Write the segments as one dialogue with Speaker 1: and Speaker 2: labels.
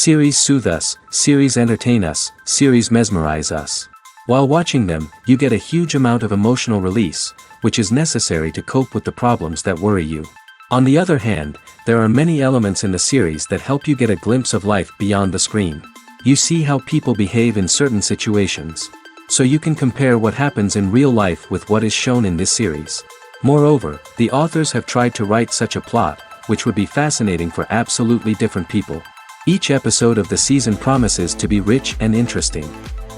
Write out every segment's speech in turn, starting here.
Speaker 1: Series soothe us, series entertain us, series mesmerize us. While watching them, you get a huge amount of emotional release, which is necessary to cope with the problems that worry you. On the other hand, there are many elements in the series that help you get a glimpse of life beyond the screen. You see how people behave in certain situations. So you can compare what happens in real life with what is shown in this series. Moreover, the authors have tried to write such a plot, which would be fascinating for absolutely different people. Each episode of the season promises to be rich and interesting.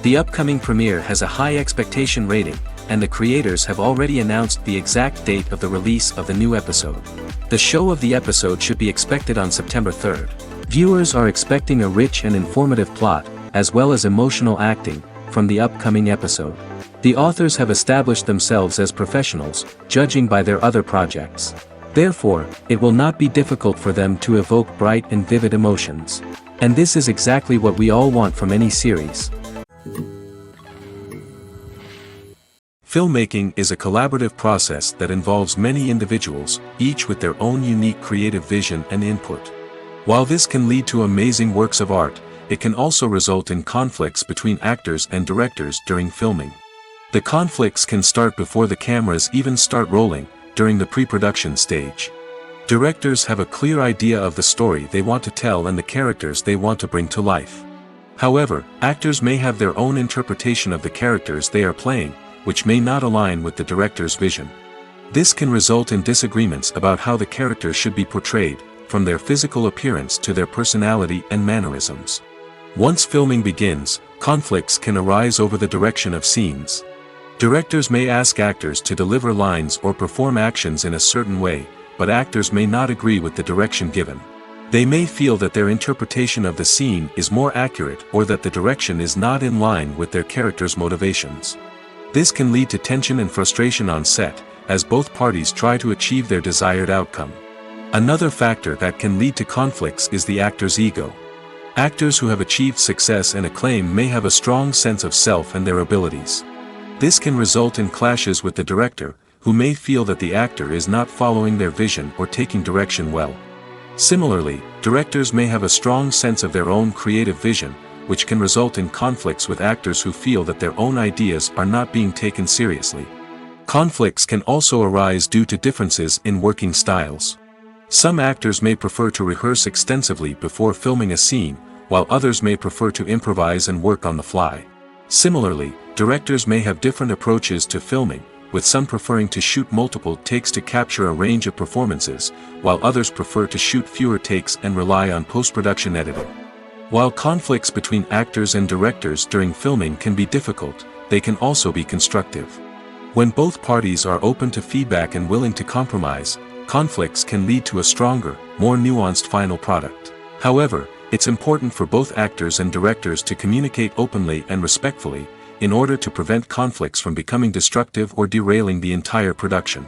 Speaker 1: The upcoming premiere has a high expectation rating, and the creators have already announced the exact date of the release of the new episode. The show of the episode should be expected on September 3rd. Viewers are expecting a rich and informative plot, as well as emotional acting, from the upcoming episode. The authors have established themselves as professionals, judging by their other projects. Therefore, it will not be difficult for them to evoke bright and vivid emotions. And this is exactly what we all want from any series. Filmmaking is a collaborative process that involves many individuals, each with their own unique creative vision and input. While this can lead to amazing works of art, it can also result in conflicts between actors and directors during filming. The conflicts can start before the cameras even start rolling, during the pre-production stage. Directors have a clear idea of the story they want to tell and the characters they want to bring to life. However, actors may have their own interpretation of the characters they are playing, which may not align with the director's vision. This can result in disagreements about how the characters should be portrayed, from their physical appearance to their personality and mannerisms. Once filming begins, conflicts can arise over the direction of scenes. Directors may ask actors to deliver lines or perform actions in a certain way, but actors may not agree with the direction given. They may feel that their interpretation of the scene is more accurate or that the direction is not in line with their character's motivations. This can lead to tension and frustration on set, as both parties try to achieve their desired outcome. Another factor that can lead to conflicts is the actor's ego. Actors who have achieved success and acclaim may have a strong sense of self and their abilities. This can result in clashes with the director, who may feel that the actor is not following their vision or taking direction well. Similarly, directors may have a strong sense of their own creative vision, which can result in conflicts with actors who feel that their own ideas are not being taken seriously. Conflicts can also arise due to differences in working styles. Some actors may prefer to rehearse extensively before filming a scene, while others may prefer to improvise and work on the fly. Similarly, directors may have different approaches to filming, with some preferring to shoot multiple takes to capture a range of performances, while others prefer to shoot fewer takes and rely on post-production editing. While conflicts between actors and directors during filming can be difficult, they can also be constructive. When both parties are open to feedback and willing to compromise, conflicts can lead to a stronger, more nuanced final product. However, it's important for both actors and directors to communicate openly and respectfully, in order to prevent conflicts from becoming destructive or derailing the entire production.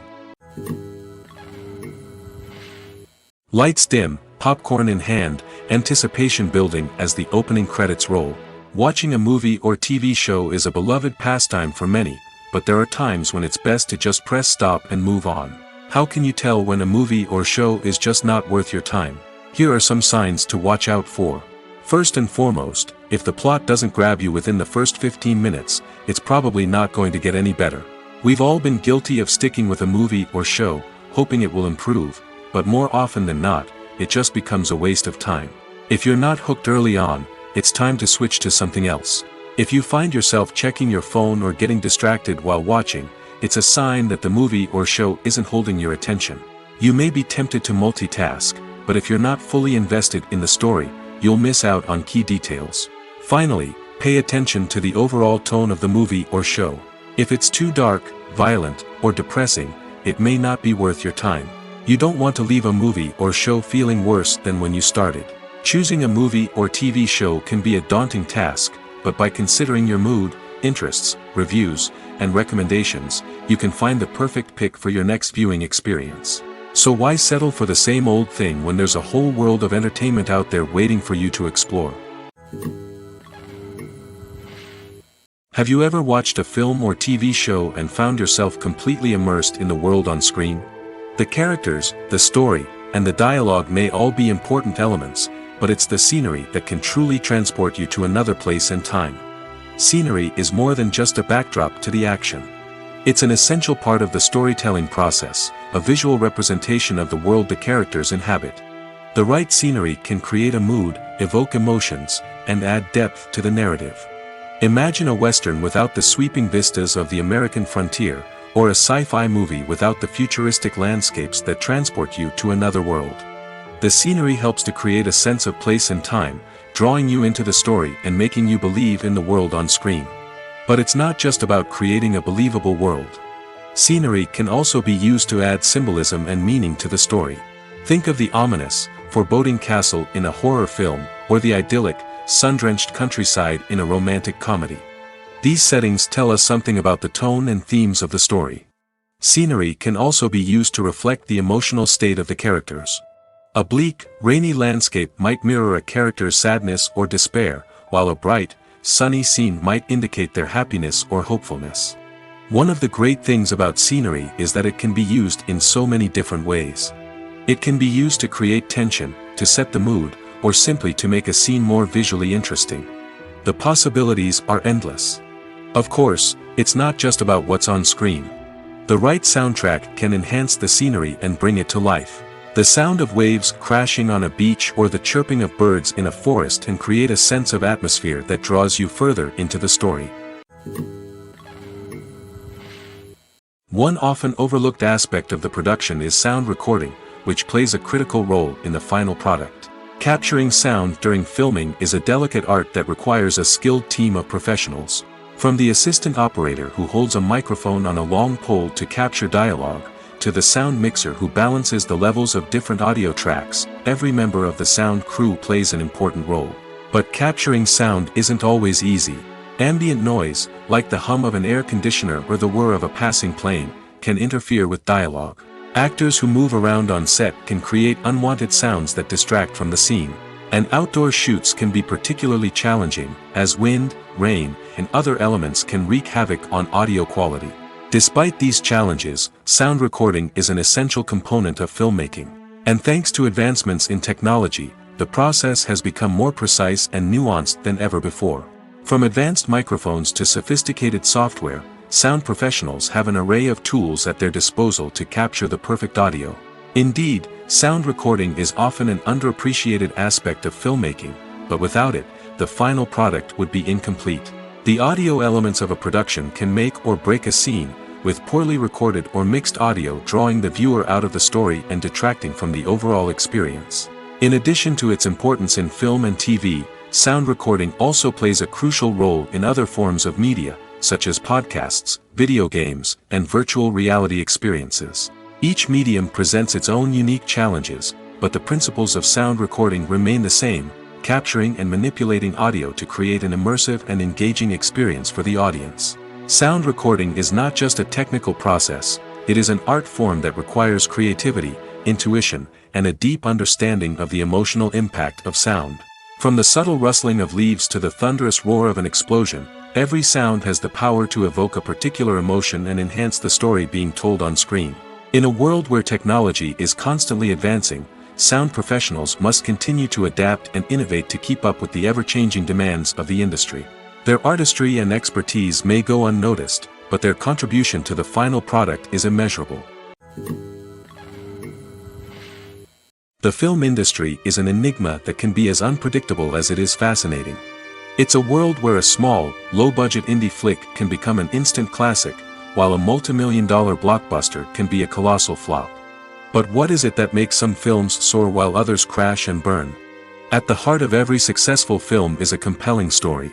Speaker 1: Lights dim, popcorn in hand, anticipation building as the opening credits roll. Watching a movie or TV show is a beloved pastime for many, but there are times when it's best to just press stop and move on. How can you tell when a movie or show is just not worth your time? Here are some signs to watch out for. First and foremost, if the plot doesn't grab you within the first 15 minutes, it's probably not going to get any better. We've all been guilty of sticking with a movie or show, hoping it will improve, but more often than not, it just becomes a waste of time. If you're not hooked early on, it's time to switch to something else. If you find yourself checking your phone or getting distracted while watching, it's a sign that the movie or show isn't holding your attention. You may be tempted to multitask, but if you're not fully invested in the story, you'll miss out on key details. Finally, pay attention to the overall tone of the movie or show. If it's too dark, violent, or depressing, it may not be worth your time. You don't want to leave a movie or show feeling worse than when you started. Choosing a movie or TV show can be a daunting task, but by considering your mood, interests, reviews, and recommendations, you can find the perfect pick for your next viewing experience. So why settle for the same old thing when there's a whole world of entertainment out there waiting for you to explore? Have you ever watched a film or TV show and found yourself completely immersed in the world on screen? The characters, the story, and the dialogue may all be important elements, but it's the scenery that can truly transport you to another place and time. Scenery is more than just a backdrop to the action. It's an essential part of the storytelling process, a visual representation of the world the characters inhabit. The right scenery can create a mood, evoke emotions, and add depth to the narrative. Imagine a Western without the sweeping vistas of the American frontier, or a sci-fi movie without the futuristic landscapes that transport you to another world. The scenery helps to create a sense of place and time, drawing you into the story and making you believe in the world on screen. But it's not just about creating a believable world. Scenery can also be used to add symbolism and meaning to the story. Think of the ominous, foreboding castle in a horror film, or the idyllic, sun-drenched countryside in a romantic comedy. These settings tell us something about the tone and themes of the story. Scenery can also be used to reflect the emotional state of the characters. A bleak, rainy landscape might mirror a character's sadness or despair, while a bright, sunny scene might indicate their happiness or hopefulness. One of the great things about scenery is that it can be used in so many different ways. It can be used to create tension, to set the mood, or simply to make a scene more visually interesting. The possibilities are endless. Of course, it's not just about what's on screen. The right soundtrack can enhance the scenery and bring it to life. The sound of waves crashing on a beach or the chirping of birds in a forest can create a sense of atmosphere that draws you further into the story. One often overlooked aspect of the production is sound recording, which plays a critical role in the final product. Capturing sound during filming is a delicate art that requires a skilled team of professionals. From the assistant operator who holds a microphone on a long pole to capture dialogue, to the sound mixer who balances the levels of different audio tracks, every member of the sound crew plays an important role. But capturing sound isn't always easy. Ambient noise, like the hum of an air conditioner or the whir of a passing plane, can interfere with dialogue. Actors who move around on set can create unwanted sounds that distract from the scene. And outdoor shoots can be particularly challenging, as wind, rain, and other elements can wreak havoc on audio quality. Despite these challenges, sound recording is an essential component of filmmaking. And thanks to advancements in technology, the process has become more precise and nuanced than ever before. From advanced microphones to sophisticated software, sound professionals have an array of tools at their disposal to capture the perfect audio. Indeed, sound recording is often an underappreciated aspect of filmmaking, but without it, the final product would be incomplete. The audio elements of a production can make or break a scene, with poorly recorded or mixed audio drawing the viewer out of the story and detracting from the overall experience. In addition to its importance in film and TV, sound recording also plays a crucial role in other forms of media, such as podcasts, video games, and virtual reality experiences. Each medium presents its own unique challenges, but the principles of sound recording remain the same, capturing and manipulating audio to create an immersive and engaging experience for the audience. Sound recording is not just a technical process, it is an art form that requires creativity, intuition, and a deep understanding of the emotional impact of sound. From the subtle rustling of leaves to the thunderous roar of an explosion, every sound has the power to evoke a particular emotion and enhance the story being told on screen. In a world where technology is constantly advancing, sound professionals must continue to adapt and innovate to keep up with the ever-changing demands of the industry. Their artistry and expertise may go unnoticed, but their contribution to the final product is immeasurable. The film industry is an enigma that can be as unpredictable as it is fascinating. It's a world where a small, low-budget indie flick can become an instant classic, while a multi-million-dollar blockbuster can be a colossal flop. But what is it that makes some films soar while others crash and burn? At the heart of every successful film is a compelling story.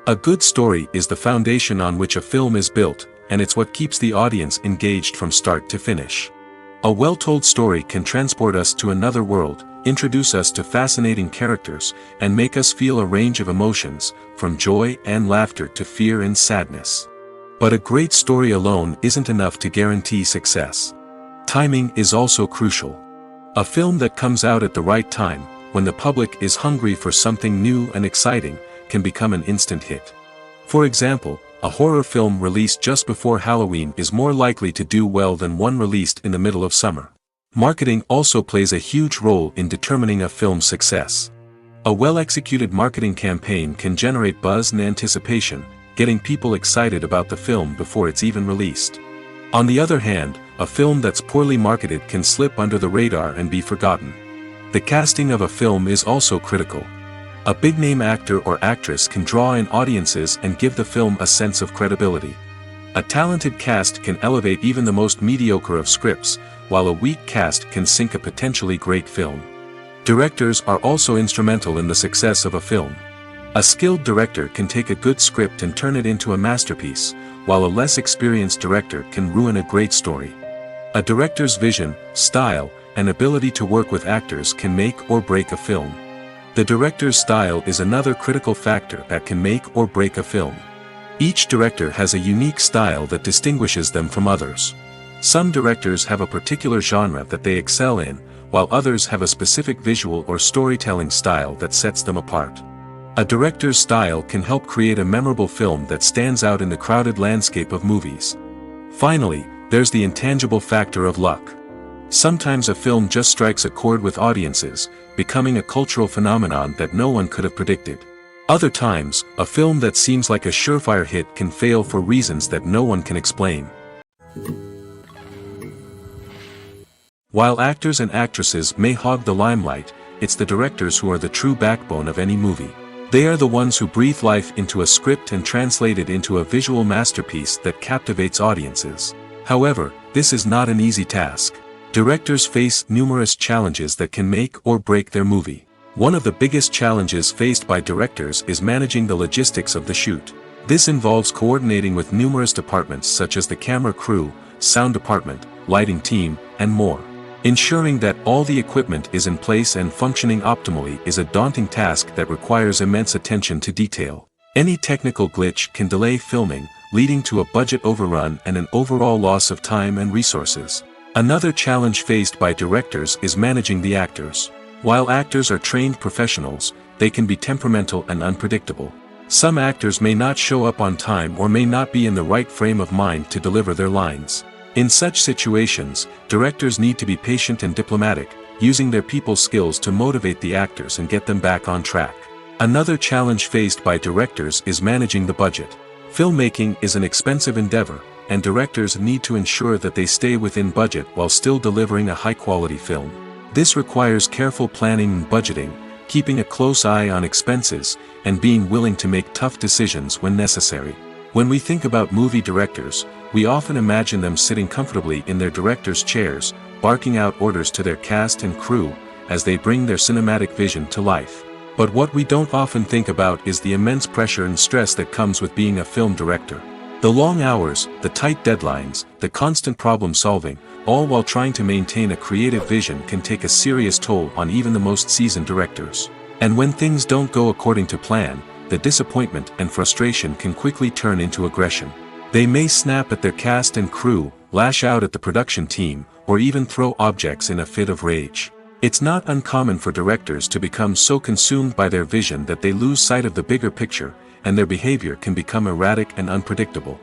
Speaker 1: A good story is the foundation on which a film is built, and it's what keeps the audience engaged from start to finish. A well-told story can transport us to another world, introduce us to fascinating characters, and make us feel a range of emotions, from joy and laughter to fear and sadness. But a great story alone isn't enough to guarantee success. Timing is also crucial. A film that comes out at the right time, when the public is hungry for something new and exciting, can become an instant hit. For example, a horror film released just before Halloween is more likely to do well than one released in the middle of summer. Marketing also plays a huge role in determining a film's success. A well-executed marketing campaign can generate buzz and anticipation, getting people excited about the film before it's even released. On the other hand, a film that's poorly marketed can slip under the radar and be forgotten. The casting of a film is also critical. A big-name actor or actress can draw in audiences and give the film a sense of credibility. A talented cast can elevate even the most mediocre of scripts, while a weak cast can sink a potentially great film. Directors are also instrumental in the success of a film. A skilled director can take a good script and turn it into a masterpiece, while a less experienced director can ruin a great story. A director's vision, style, and ability to work with actors can make or break a film. The director's style is another critical factor that can make or break a film. Each director has a unique style that distinguishes them from others. Some directors have a particular genre that they excel in, while others have a specific visual or storytelling style that sets them apart. A director's style can help create a memorable film that stands out in the crowded landscape of movies. Finally, there's the intangible factor of luck. Sometimes a film just strikes a chord with audiences, becoming a cultural phenomenon that no one could have predicted. Other times, a film that seems like a surefire hit can fail for reasons that no one can explain. While actors and actresses may hog the limelight, it's the directors who are the true backbone of any movie. They are the ones who breathe life into a script and translate it into a visual masterpiece that captivates audiences. However, this is not an easy task. Directors face numerous challenges that can make or break their movie. One of the biggest challenges faced by directors is managing the logistics of the shoot. This involves coordinating with numerous departments such as the camera crew, sound department, lighting team, and more. Ensuring that all the equipment is in place and functioning optimally is a daunting task that requires immense attention to detail. Any technical glitch can delay filming, leading to a budget overrun and an overall loss of time and resources. Another challenge faced by directors is managing the actors. While actors are trained professionals, they can be temperamental and unpredictable. Some actors may not show up on time or may not be in the right frame of mind to deliver their lines. In such situations, directors need to be patient and diplomatic, using their people skills to motivate the actors and get them back on track. Another challenge faced by directors is managing the budget. Filmmaking is an expensive endeavor, and directors need to ensure that they stay within budget while still delivering a high-quality film. This requires careful planning and budgeting, keeping a close eye on expenses, and being willing to make tough decisions when necessary. When we think about movie directors, we often imagine them sitting comfortably in their director's chairs, barking out orders to their cast and crew, as they bring their cinematic vision to life. But what we don't often think about is the immense pressure and stress that comes with being a film director. The long hours, the tight deadlines, the constant problem solving, all while trying to maintain a creative vision can take a serious toll on even the most seasoned directors. And when things don't go according to plan, the disappointment and frustration can quickly turn into aggression. They may snap at their cast and crew, lash out at the production team, or even throw objects in a fit of rage. It's not uncommon for directors to become so consumed by their vision that they lose sight of the bigger picture, and their behavior can become erratic and unpredictable.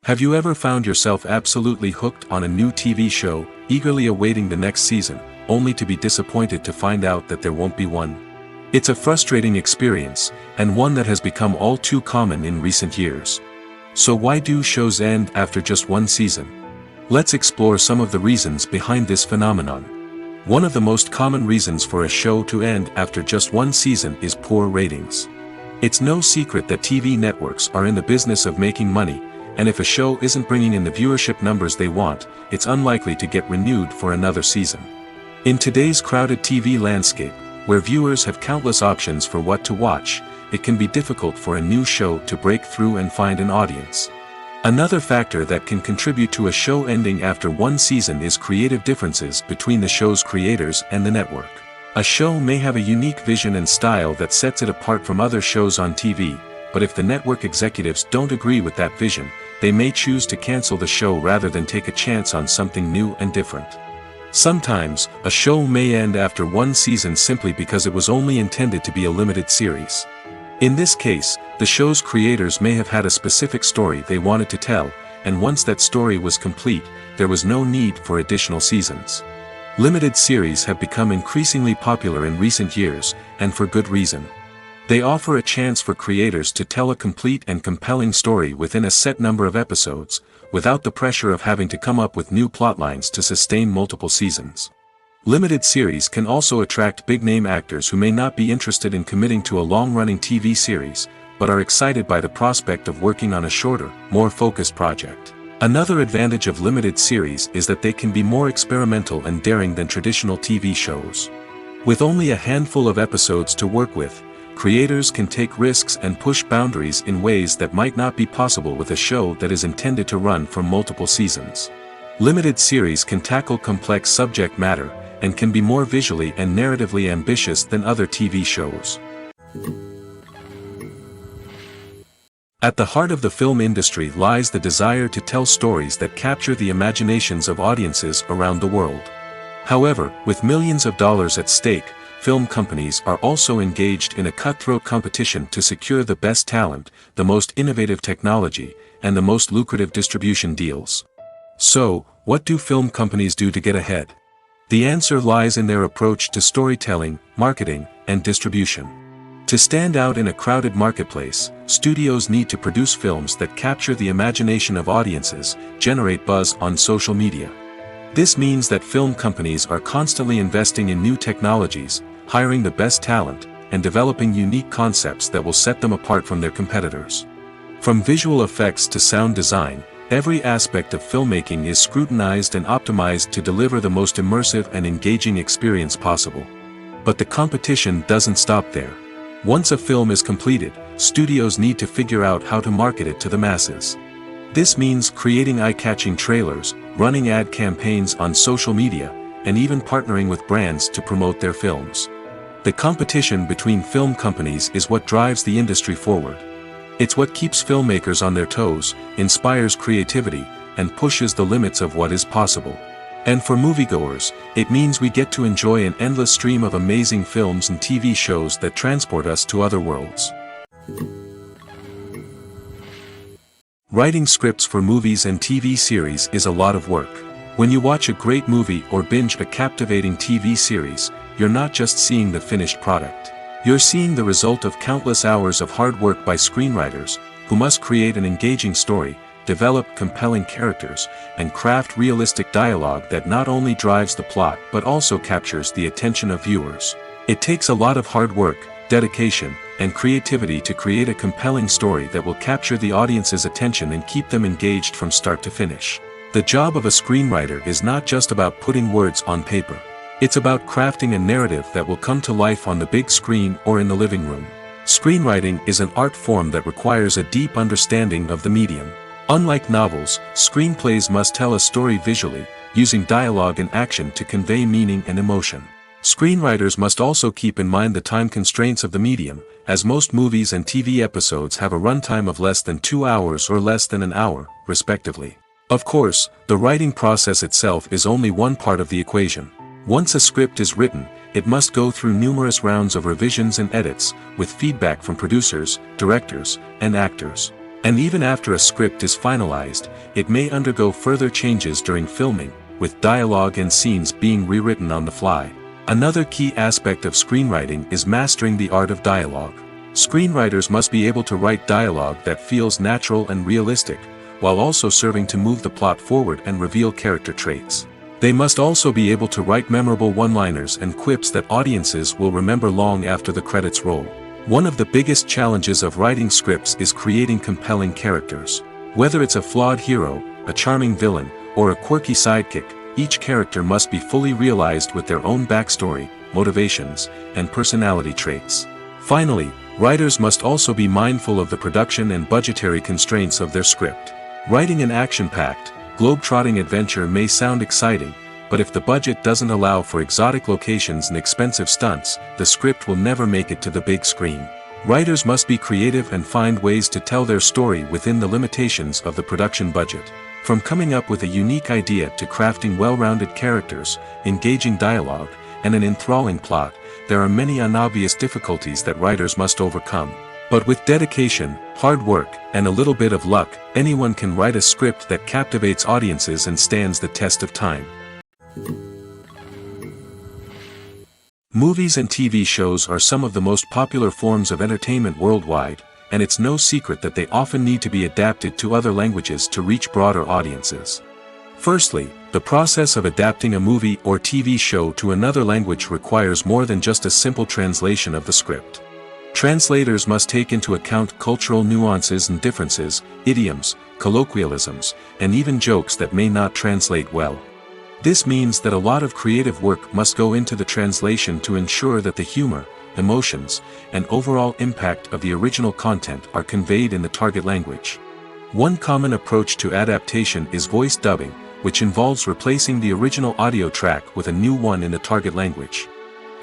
Speaker 1: Have you ever found yourself absolutely hooked on a new TV show, eagerly awaiting the next season, only to be disappointed to find out that there won't be one? It's a frustrating experience, and one that has become all too common in recent years. So why do shows end after just one season? Let's explore some of the reasons behind this phenomenon. One of the most common reasons for a show to end after just one season is poor ratings. It's no secret that TV networks are in the business of making money, and if a show isn't bringing in the viewership numbers they want, it's unlikely to get renewed for another season. In today's crowded TV landscape, where viewers have countless options for what to watch, it can be difficult for a new show to break through and find an audience. Another factor that can contribute to a show ending after one season is creative differences between the show's creators and the network. A show may have a unique vision and style that sets it apart from other shows on TV, but if the network executives don't agree with that vision, they may choose to cancel the show rather than take a chance on something new and different. Sometimes, a show may end after one season simply because it was only intended to be a limited series. In this case, the show's creators may have had a specific story they wanted to tell, and once that story was complete, there was no need for additional seasons. Limited series have become increasingly popular in recent years, and for good reason. They offer a chance for creators to tell a complete and compelling story within a set number of episodes, without the pressure of having to come up with new plotlines to sustain multiple seasons. Limited series can also attract big-name actors who may not be interested in committing to a long-running TV series, but are excited by the prospect of working on a shorter, more focused project. Another advantage of limited series is that they can be more experimental and daring than traditional TV shows. With only a handful of episodes to work with, creators can take risks and push boundaries in ways that might not be possible with a show that is intended to run for multiple seasons. Limited series can tackle complex subject matter, and can be more visually and narratively ambitious than other TV shows. At the heart of the film industry lies the desire to tell stories that capture the imaginations of audiences around the world. However, with millions of dollars at stake, film companies are also engaged in a cutthroat competition to secure the best talent, the most innovative technology, and the most lucrative distribution deals. So, what do film companies do to get ahead? The answer lies in their approach to storytelling, marketing, and distribution. To stand out in a crowded marketplace, studios need to produce films that capture the imagination of audiences, generate buzz on social media. This means that film companies are constantly investing in new technologies, hiring the best talent, and developing unique concepts that will set them apart from their competitors. From visual effects to sound design, every aspect of filmmaking is scrutinized and optimized to deliver the most immersive and engaging experience possible. But the competition doesn't stop there. Once a film is completed, studios need to figure out how to market it to the masses. This means creating eye-catching trailers, running ad campaigns on social media, and even partnering with brands to promote their films. The competition between film companies is what drives the industry forward. It's what keeps filmmakers on their toes, inspires creativity, and pushes the limits of what is possible. And for moviegoers, it means we get to enjoy an endless stream of amazing films and TV shows that transport us to other worlds. Writing scripts for movies and TV series is a lot of work. When you watch a great movie or binge a captivating TV series, you're not just seeing the finished product. You're seeing the result of countless hours of hard work by screenwriters, who must create an engaging story, develop compelling characters, and craft realistic dialogue that not only drives the plot but also captures the attention of viewers. It takes a lot of hard work, dedication, and creativity to create a compelling story that will capture the audience's attention and keep them engaged from start to finish. The job of a screenwriter is not just about putting words on paper. It's about crafting a narrative that will come to life on the big screen or in the living room. Screenwriting is an art form that requires a deep understanding of the medium. Unlike novels, screenplays must tell a story visually, using dialogue and action to convey meaning and emotion. Screenwriters must also keep in mind the time constraints of the medium, as most movies and TV episodes have a runtime of less than 2 hours or less than an hour, respectively. Of course, the writing process itself is only one part of the equation. Once a script is written, it must go through numerous rounds of revisions and edits, with feedback from producers, directors, and actors. And even after a script is finalized, it may undergo further changes during filming, with dialogue and scenes being rewritten on the fly. Another key aspect of screenwriting is mastering the art of dialogue. Screenwriters must be able to write dialogue that feels natural and realistic, while also serving to move the plot forward and reveal character traits. They must also be able to write memorable one-liners and quips that audiences will remember long after the credits roll. One of the biggest challenges of writing scripts is creating compelling characters. Whether it's a flawed hero, a charming villain, or a quirky sidekick, each character must be fully realized with their own backstory, motivations, and personality traits. Finally, writers must also be mindful of the production and budgetary constraints of their script. Writing an action-packed, globe-trotting adventure may sound exciting, but if the budget doesn't allow for exotic locations and expensive stunts, the script will never make it to the big screen. Writers must be creative and find ways to tell their story within the limitations of the production budget. From coming up with a unique idea to crafting well-rounded characters, engaging dialogue, and an enthralling plot, there are many unobvious difficulties that writers must overcome. But with dedication, hard work, and a little bit of luck, anyone can write a script that captivates audiences and stands the test of time. Movies and TV shows are some of the most popular forms of entertainment worldwide, and it's no secret that they often need to be adapted to other languages to reach broader audiences. Firstly, the process of adapting a movie or TV show to another language requires more than just a simple translation of the script. Translators must take into account cultural nuances and differences, idioms, colloquialisms, and even jokes that may not translate well. This means that a lot of creative work must go into the translation to ensure that the humor, emotions, and overall impact of the original content are conveyed in the target language. One common approach to adaptation is voice dubbing, which involves replacing the original audio track with a new one in the target language.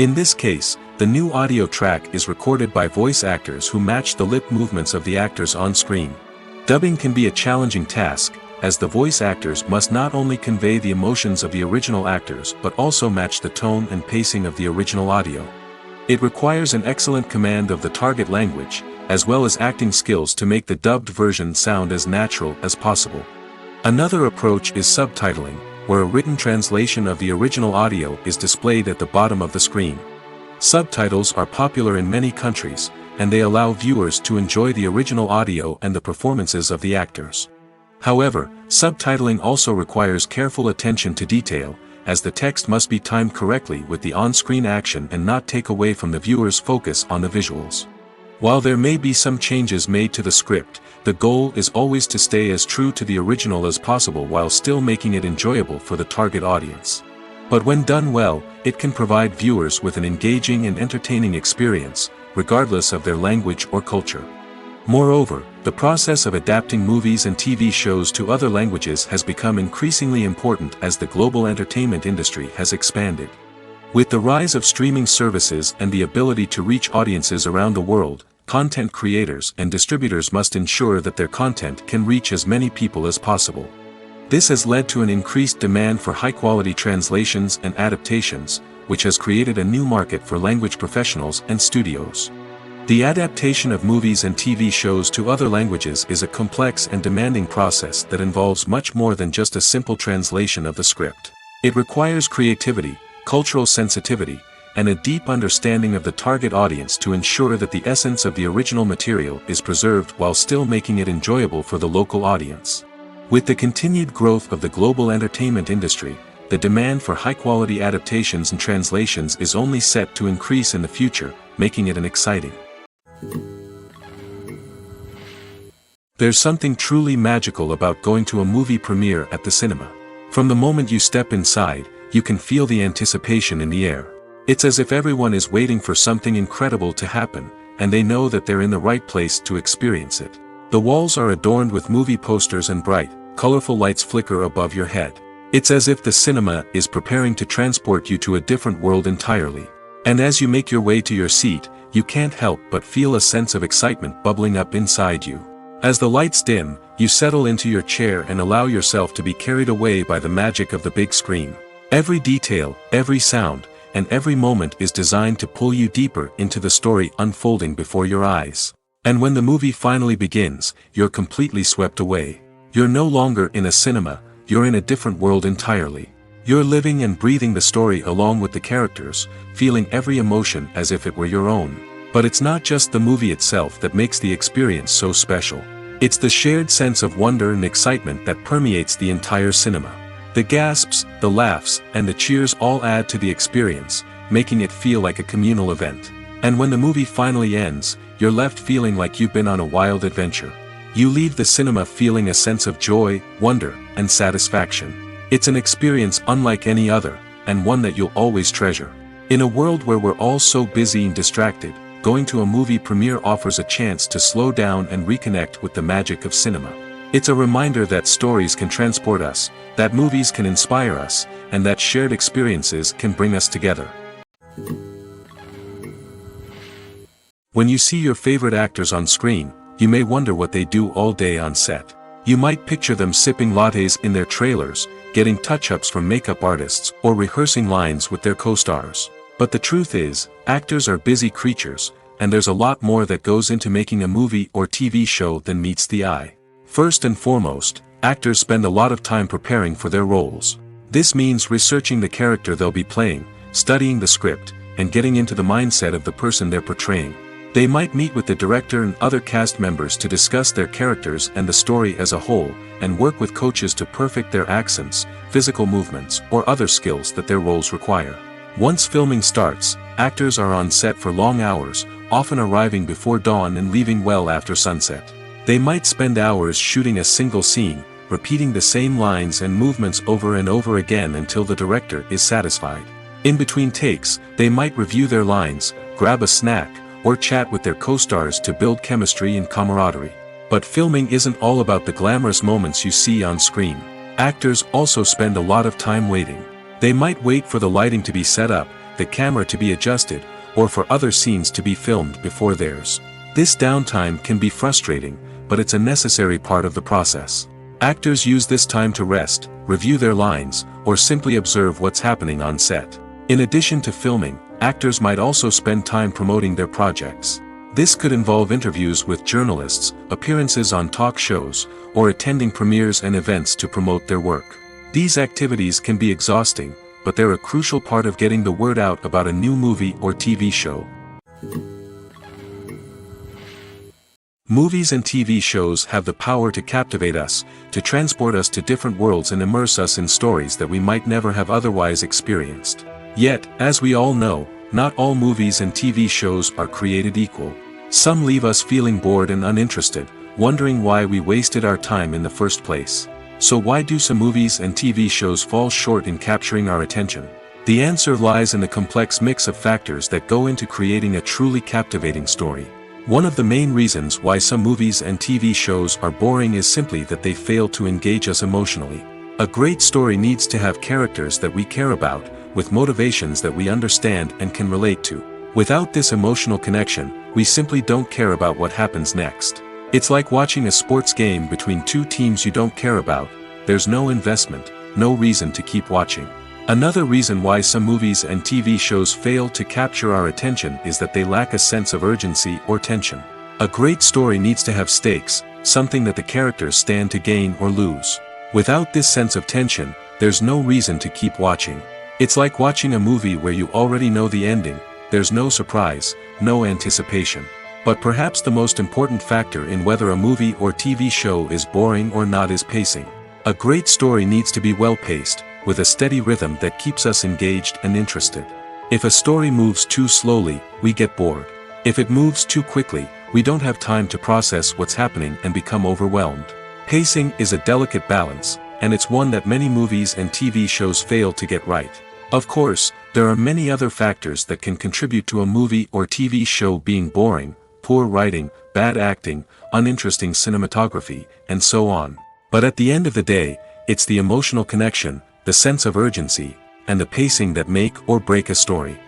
Speaker 1: In this case, the new audio track is recorded by voice actors who match the lip movements of the actors on screen. Dubbing can be a challenging task, as the voice actors must not only convey the emotions of the original actors but also match the tone and pacing of the original audio. It requires an excellent command of the target language, as well as acting skills to make the dubbed version sound as natural as possible. Another approach is subtitling, where a written translation of the original audio is displayed at the bottom of the screen. Subtitles are popular in many countries, and they allow viewers to enjoy the original audio and the performances of the actors. However, subtitling also requires careful attention to detail, as the text must be timed correctly with the on-screen action and not take away from the viewer's focus on the visuals. While there may be some changes made to the script, the goal is always to stay as true to the original as possible while still making it enjoyable for the target audience. But when done well, it can provide viewers with an engaging and entertaining experience, regardless of their language or culture. Moreover, the process of adapting movies and TV shows to other languages has become increasingly important as the global entertainment industry has expanded. With the rise of streaming services and the ability to reach audiences around the world, content creators and distributors must ensure that their content can reach as many people as possible. This has led to an increased demand for high-quality translations and adaptations, which has created a new market for language professionals and studios. The adaptation of movies and TV shows to other languages is a complex and demanding process that involves much more than just a simple translation of the script. It requires creativity, cultural sensitivity, and a deep understanding of the target audience to ensure that the essence of the original material is preserved while still making it enjoyable for the local audience. With the continued growth of the global entertainment industry, the demand for high-quality adaptations and translations is only set to increase in the future, making it an exciting. There's something truly magical about going to a movie premiere at the cinema. From the moment you step inside, you can feel the anticipation in the air. It's as if everyone is waiting for something incredible to happen, and they know that they're in the right place to experience it. The walls are adorned with movie posters and bright, colorful lights flicker above your head. It's as if the cinema is preparing to transport you to a different world entirely. And as you make your way to your seat, you can't help but feel a sense of excitement bubbling up inside you. As the lights dim, you settle into your chair and allow yourself to be carried away by the magic of the big screen. Every detail, every sound, and every moment is designed to pull you deeper into the story unfolding before your eyes. And when the movie finally begins, you're completely swept away. You're no longer in a cinema, you're in a different world entirely. You're living and breathing the story along with the characters, feeling every emotion as if it were your own. But it's not just the movie itself that makes the experience so special. It's the shared sense of wonder and excitement that permeates the entire cinema. The gasps, the laughs, and the cheers all add to the experience, making it feel like a communal event. And when the movie finally ends, you're left feeling like you've been on a wild adventure. You leave the cinema feeling a sense of joy, wonder, and satisfaction. It's an experience unlike any other, and one that you'll always treasure. In a world where we're all so busy and distracted, going to a movie premiere offers a chance to slow down and reconnect with the magic of cinema. It's a reminder that stories can transport us, that movies can inspire us, and that shared experiences can bring us together. When you see your favorite actors on screen, you may wonder what they do all day on set. You might picture them sipping lattes in their trailers, getting touch-ups from makeup artists, or rehearsing lines with their co-stars. But the truth is, actors are busy creatures, and there's a lot more that goes into making a movie or TV show than meets the eye. First and foremost, actors spend a lot of time preparing for their roles. This means researching the character they'll be playing, studying the script, and getting into the mindset of the person they're portraying. They might meet with the director and other cast members to discuss their characters and the story as a whole, and work with coaches to perfect their accents, physical movements, or other skills that their roles require. Once filming starts, actors are on set for long hours, often arriving before dawn and leaving well after sunset. They might spend hours shooting a single scene, repeating the same lines and movements over and over again until the director is satisfied. In between takes, they might review their lines, grab a snack, or chat with their co-stars to build chemistry and camaraderie. But filming isn't all about the glamorous moments you see on screen. Actors also spend a lot of time waiting. They might wait for the lighting to be set up, the camera to be adjusted, or for other scenes to be filmed before theirs. This downtime can be frustrating, but it's a necessary part of the process. Actors use this time to rest, review their lines, or simply observe what's happening on set. In addition to filming, actors might also spend time promoting their projects. This could involve interviews with journalists, appearances on talk shows, or attending premieres and events to promote their work. These activities can be exhausting, but they're a crucial part of getting the word out about a new movie or TV show. Movies and TV shows have the power to captivate us, to transport us to different worlds and immerse us in stories that we might never have otherwise experienced. Yet, as we all know, not all movies and TV shows are created equal. Some leave us feeling bored and uninterested, wondering why we wasted our time in the first place. So why do some movies and TV shows fall short in capturing our attention? The answer lies in the complex mix of factors that go into creating a truly captivating story. One of the main reasons why some movies and TV shows are boring is simply that they fail to engage us emotionally. A great story needs to have characters that we care about, with motivations that we understand and can relate to. Without this emotional connection, we simply don't care about what happens next. It's like watching a sports game between two teams you don't care about. There's no investment, no reason to keep watching. Another reason why some movies and TV shows fail to capture our attention is that they lack a sense of urgency or tension. A great story needs to have stakes, something that the characters stand to gain or lose. Without this sense of tension, there's no reason to keep watching. It's like watching a movie where you already know the ending. There's no surprise, no anticipation. But perhaps the most important factor in whether a movie or TV show is boring or not is pacing. A great story needs to be well-paced, with a steady rhythm that keeps us engaged and interested. If a story moves too slowly, we get bored. If it moves too quickly, we don't have time to process what's happening and become overwhelmed. Pacing is a delicate balance, and it's one that many movies and TV shows fail to get right. Of course, there are many other factors that can contribute to a movie or TV show being boring: poor writing, bad acting, uninteresting cinematography, and so on. But at the end of the day, it's the emotional connection, the sense of urgency, and the pacing that make or break a story.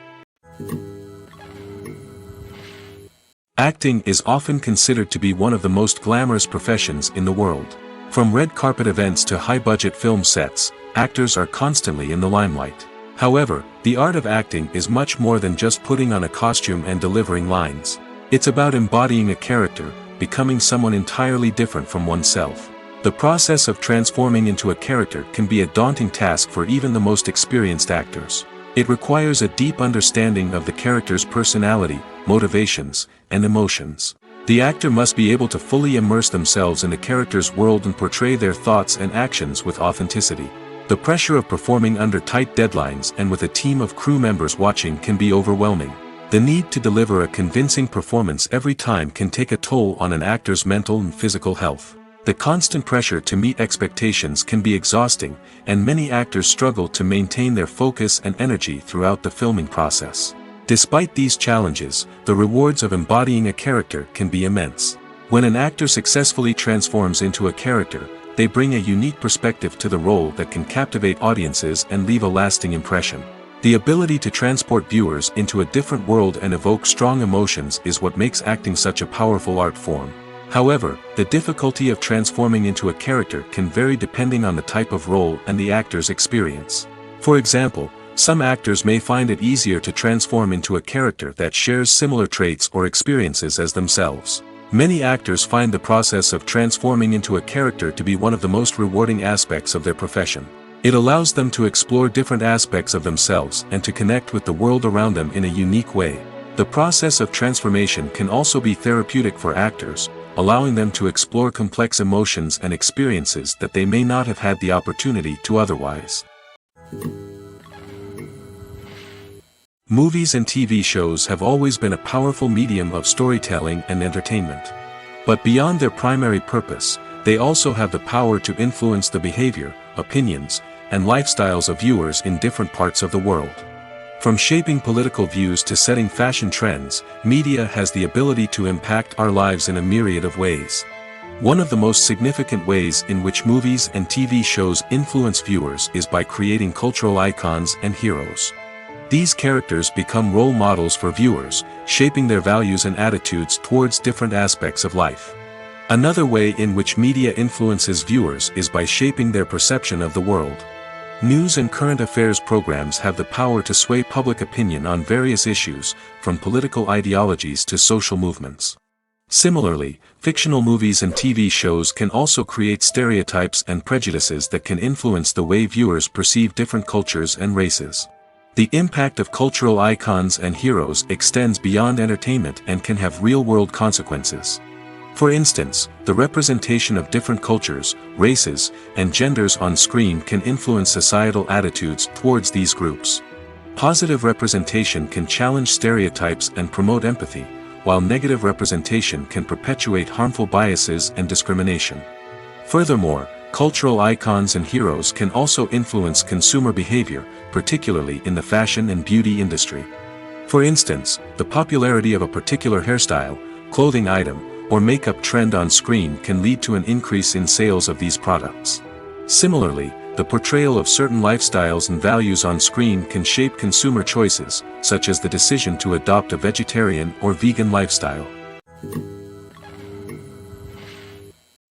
Speaker 1: Acting is often considered to be one of the most glamorous professions in the world. From red carpet events to high-budget film sets, actors are constantly in the limelight. However, the art of acting is much more than just putting on a costume and delivering lines. It's about embodying a character, becoming someone entirely different from oneself. The process of transforming into a character can be a daunting task for even the most experienced actors. It requires a deep understanding of the character's personality, motivations, and emotions. The actor must be able to fully immerse themselves in the character's world and portray their thoughts and actions with authenticity. The pressure of performing under tight deadlines and with a team of crew members watching can be overwhelming. The need to deliver a convincing performance every time can take a toll on an actor's mental and physical health. The constant pressure to meet expectations can be exhausting, and many actors struggle to maintain their focus and energy throughout the filming process. Despite these challenges, the rewards of embodying a character can be immense. When an actor successfully transforms into a character, they bring a unique perspective to the role that can captivate audiences and leave a lasting impression. The ability to transport viewers into a different world and evoke strong emotions is what makes acting such a powerful art form. However, the difficulty of transforming into a character can vary depending on the type of role and the actor's experience. For example, some actors may find it easier to transform into a character that shares similar traits or experiences as themselves. Many actors find the process of transforming into a character to be one of the most rewarding aspects of their profession. It allows them to explore different aspects of themselves and to connect with the world around them in a unique way. The process of transformation can also be therapeutic for actors, allowing them to explore complex emotions and experiences that they may not have had the opportunity to otherwise. Movies and TV shows have always been a powerful medium of storytelling and entertainment. But beyond their primary purpose, they also have the power to influence the behavior, opinions, and lifestyles of viewers in different parts of the world. From shaping political views to setting fashion trends, media has the ability to impact our lives in a myriad of ways. One of the most significant ways in which movies and TV shows influence viewers is by creating cultural icons and heroes. These characters become role models for viewers, shaping their values and attitudes towards different aspects of life. Another way in which media influences viewers is by shaping their perception of the world. News and current affairs programs have the power to sway public opinion on various issues, from political ideologies to social movements. Similarly, fictional movies and TV shows can also create stereotypes and prejudices that can influence the way viewers perceive different cultures and races. The impact of cultural icons and heroes extends beyond entertainment and can have real-world consequences. For instance, the representation of different cultures, races, and genders on screen can influence societal attitudes towards these groups. Positive representation can challenge stereotypes and promote empathy, while negative representation can perpetuate harmful biases and discrimination. Furthermore, cultural icons and heroes can also influence consumer behavior, particularly in the fashion and beauty industry. For instance, the popularity of a particular hairstyle, clothing item, or makeup trend on screen can lead to an increase in sales of these products. Similarly, the portrayal of certain lifestyles and values on screen can shape consumer choices, such as the decision to adopt a vegetarian or vegan lifestyle.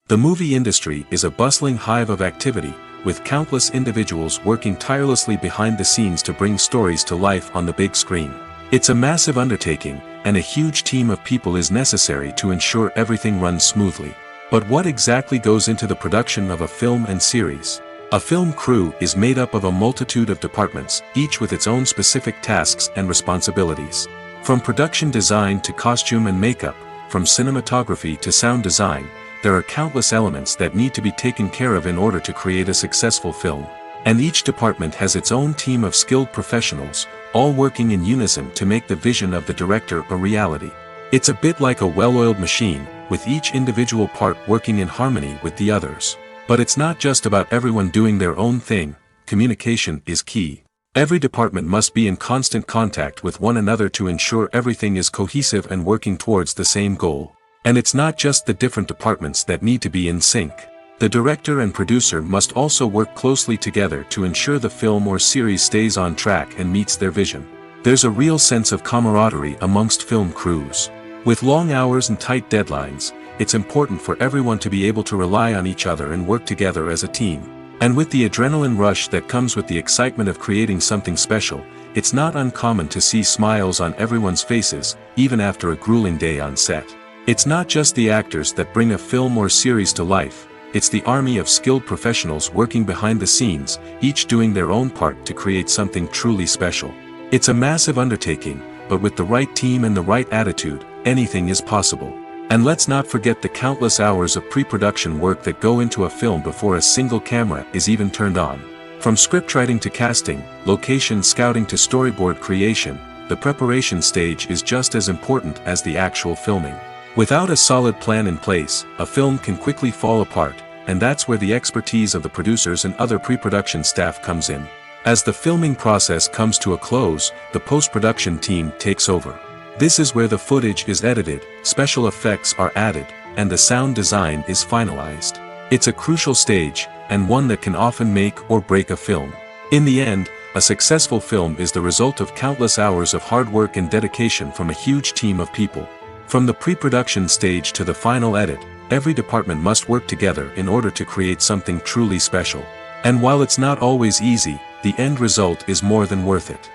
Speaker 1: The movie industry is a bustling hive of activity, with countless individuals working tirelessly behind the scenes to bring stories to life on the big screen. It's a massive undertaking, and a huge team of people is necessary to ensure everything runs smoothly. But what exactly goes into the production of a film and series? A film crew is made up of a multitude of departments, each with its own specific tasks and responsibilities. From production design to costume and makeup, from cinematography to sound design, there are countless elements that need to be taken care of in order to create a successful film. And each department has its own team of skilled professionals, all working in unison to make the vision of the director a reality. It's a bit like a well-oiled machine, with each individual part working in harmony with the others. But it's not just about everyone doing their own thing. Communication is key. Every department must be in constant contact with one another to ensure everything is cohesive and working towards the same goal. And it's not just the different departments that need to be in sync. The director and producer must also work closely together to ensure the film or series stays on track and meets their vision. There's a real sense of camaraderie amongst film crews. With long hours and tight deadlines, it's important for everyone to be able to rely on each other and work together as a team. And with the adrenaline rush that comes with the excitement of creating something special, it's not uncommon to see smiles on everyone's faces, even after a grueling day on set. It's not just the actors that bring a film or series to life. It's the army of skilled professionals working behind the scenes, each doing their own part to create something truly special. It's a massive undertaking, but with the right team and the right attitude, anything is possible. And let's not forget the countless hours of pre-production work that go into a film before a single camera is even turned on. From scriptwriting to casting, location scouting to storyboard creation, the preparation stage is just as important as the actual filming. Without a solid plan in place, a film can quickly fall apart, and that's where the expertise of the producers and other pre-production staff comes in. As the filming process comes to a close, the post-production team takes over. This is where the footage is edited, special effects are added, and the sound design is finalized. It's a crucial stage, and one that can often make or break a film. In the end, a successful film is the result of countless hours of hard work and dedication from a huge team of people. From the pre-production stage to the final edit, every department must work together in order to create something truly special. And while it's not always easy, the end result is more than worth it.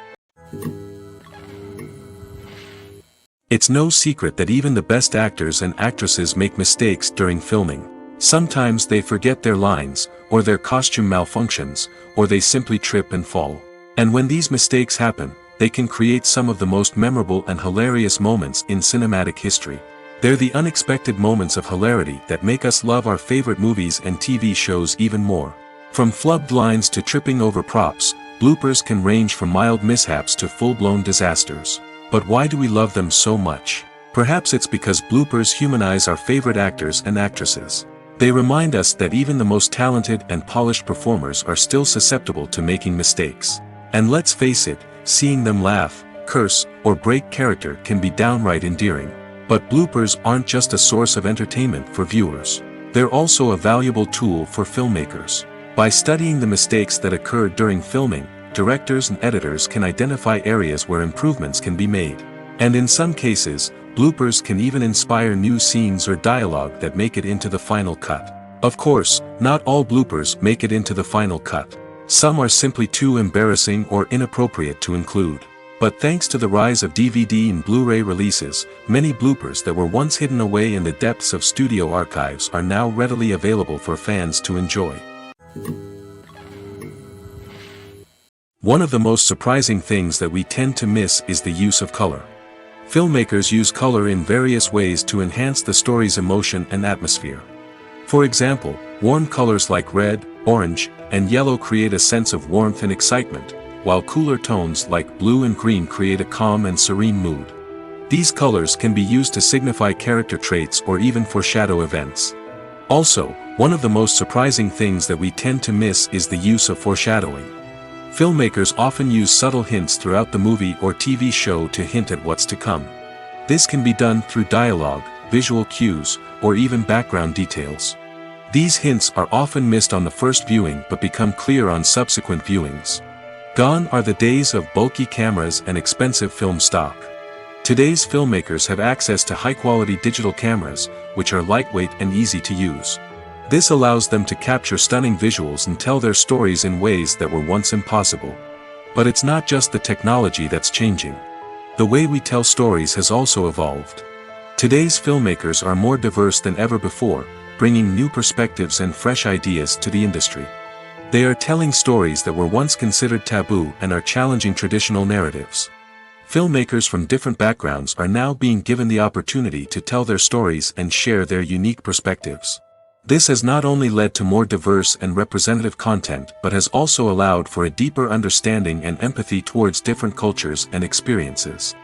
Speaker 1: It's no secret that even the best actors and actresses make mistakes during filming. Sometimes they forget their lines, or their costume malfunctions, or they simply trip and fall. And when these mistakes happen, they can create some of the most memorable and hilarious moments in cinematic history. They're the unexpected moments of hilarity that make us love our favorite movies and TV shows even more. From flubbed lines to tripping over props, bloopers can range from mild mishaps to full-blown disasters. But why do we love them so much? Perhaps it's because bloopers humanize our favorite actors and actresses. They remind us that even the most talented and polished performers are still susceptible to making mistakes. And let's face it, seeing them laugh, curse, or break character can be downright endearing. But bloopers aren't just a source of entertainment for viewers. They're also a valuable tool for filmmakers. By studying the mistakes that occurred during filming, directors and editors can identify areas where improvements can be made. And in some cases, bloopers can even inspire new scenes or dialogue that make it into the final cut. Of course, not all bloopers make it into the final cut. Some are simply too embarrassing or inappropriate to include. But thanks to the rise of DVD and Blu-ray releases, many bloopers that were once hidden away in the depths of studio archives are now readily available for fans to enjoy. One of the most surprising things that we tend to miss is the use of color. Filmmakers use color in various ways to enhance the story's emotion and atmosphere. For example, warm colors like red, orange, and yellow create a sense of warmth and excitement, while cooler tones like blue and green create a calm and serene mood. These colors can be used to signify character traits or even foreshadow events. Also, one of the most surprising things that we tend to miss is the use of foreshadowing. Filmmakers often use subtle hints throughout the movie or TV show to hint at what's to come. This can be done through dialogue, visual cues, or even background details. These hints are often missed on the first viewing but become clear on subsequent viewings. Gone are the days of bulky cameras and expensive film stock. Today's filmmakers have access to high-quality digital cameras, which are lightweight and easy to use. This allows them to capture stunning visuals and tell their stories in ways that were once impossible. But it's not just the technology that's changing. The way we tell stories has also evolved. Today's filmmakers are more diverse than ever before, bringing new perspectives and fresh ideas to the industry. They are telling stories that were once considered taboo and are challenging traditional narratives. Filmmakers from different backgrounds are now being given the opportunity to tell their stories and share their unique perspectives. This has not only led to more diverse and representative content but has also allowed for a deeper understanding and empathy towards different cultures and experiences.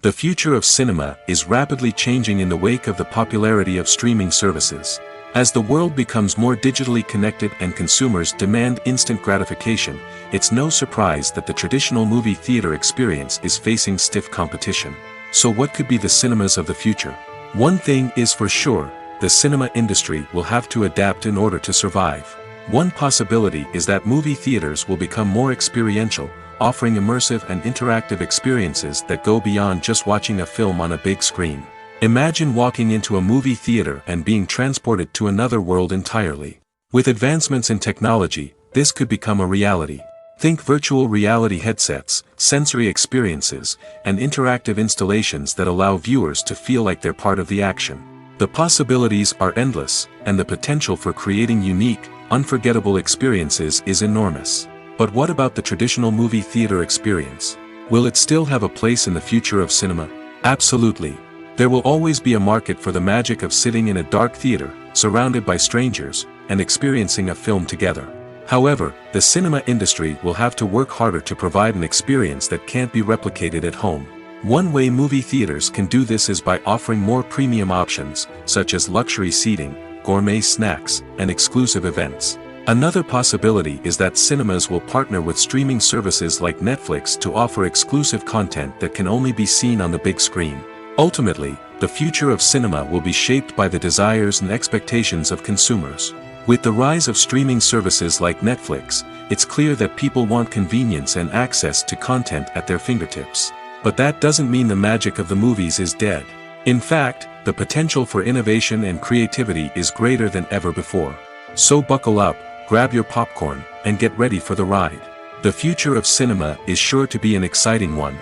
Speaker 1: The future of cinema is rapidly changing in the wake of the popularity of streaming services. As the world becomes more digitally connected and consumers demand instant gratification, it's no surprise that the traditional movie theater experience is facing stiff competition. So what could be the cinemas of the future? One thing is for sure, the cinema industry will have to adapt in order to survive. One possibility is that movie theaters will become more experiential, offering immersive and interactive experiences that go beyond just watching a film on a big screen. Imagine walking into a movie theater and being transported to another world entirely. With advancements in technology, this could become a reality. Think virtual reality headsets, sensory experiences, and interactive installations that allow viewers to feel like they're part of the action. The possibilities are endless, and the potential for creating unique, unforgettable experiences is enormous. But what about the traditional movie theater experience? Will it still have a place in the future of cinema? Absolutely. There will always be a market for the magic of sitting in a dark theater, surrounded by strangers, and experiencing a film together. However, the cinema industry will have to work harder to provide an experience that can't be replicated at home. One way movie theaters can do this is by offering more premium options, such as luxury seating, gourmet snacks, and exclusive events. Another possibility is that cinemas will partner with streaming services like Netflix to offer exclusive content that can only be seen on the big screen. Ultimately, the future of cinema will be shaped by the desires and expectations of consumers. With the rise of streaming services like Netflix, it's clear that people want convenience and access to content at their fingertips. But that doesn't mean the magic of the movies is dead. In fact, the potential for innovation and creativity is greater than ever before. So buckle up, grab your popcorn, and get ready for the ride. The future of cinema is sure to be an exciting one.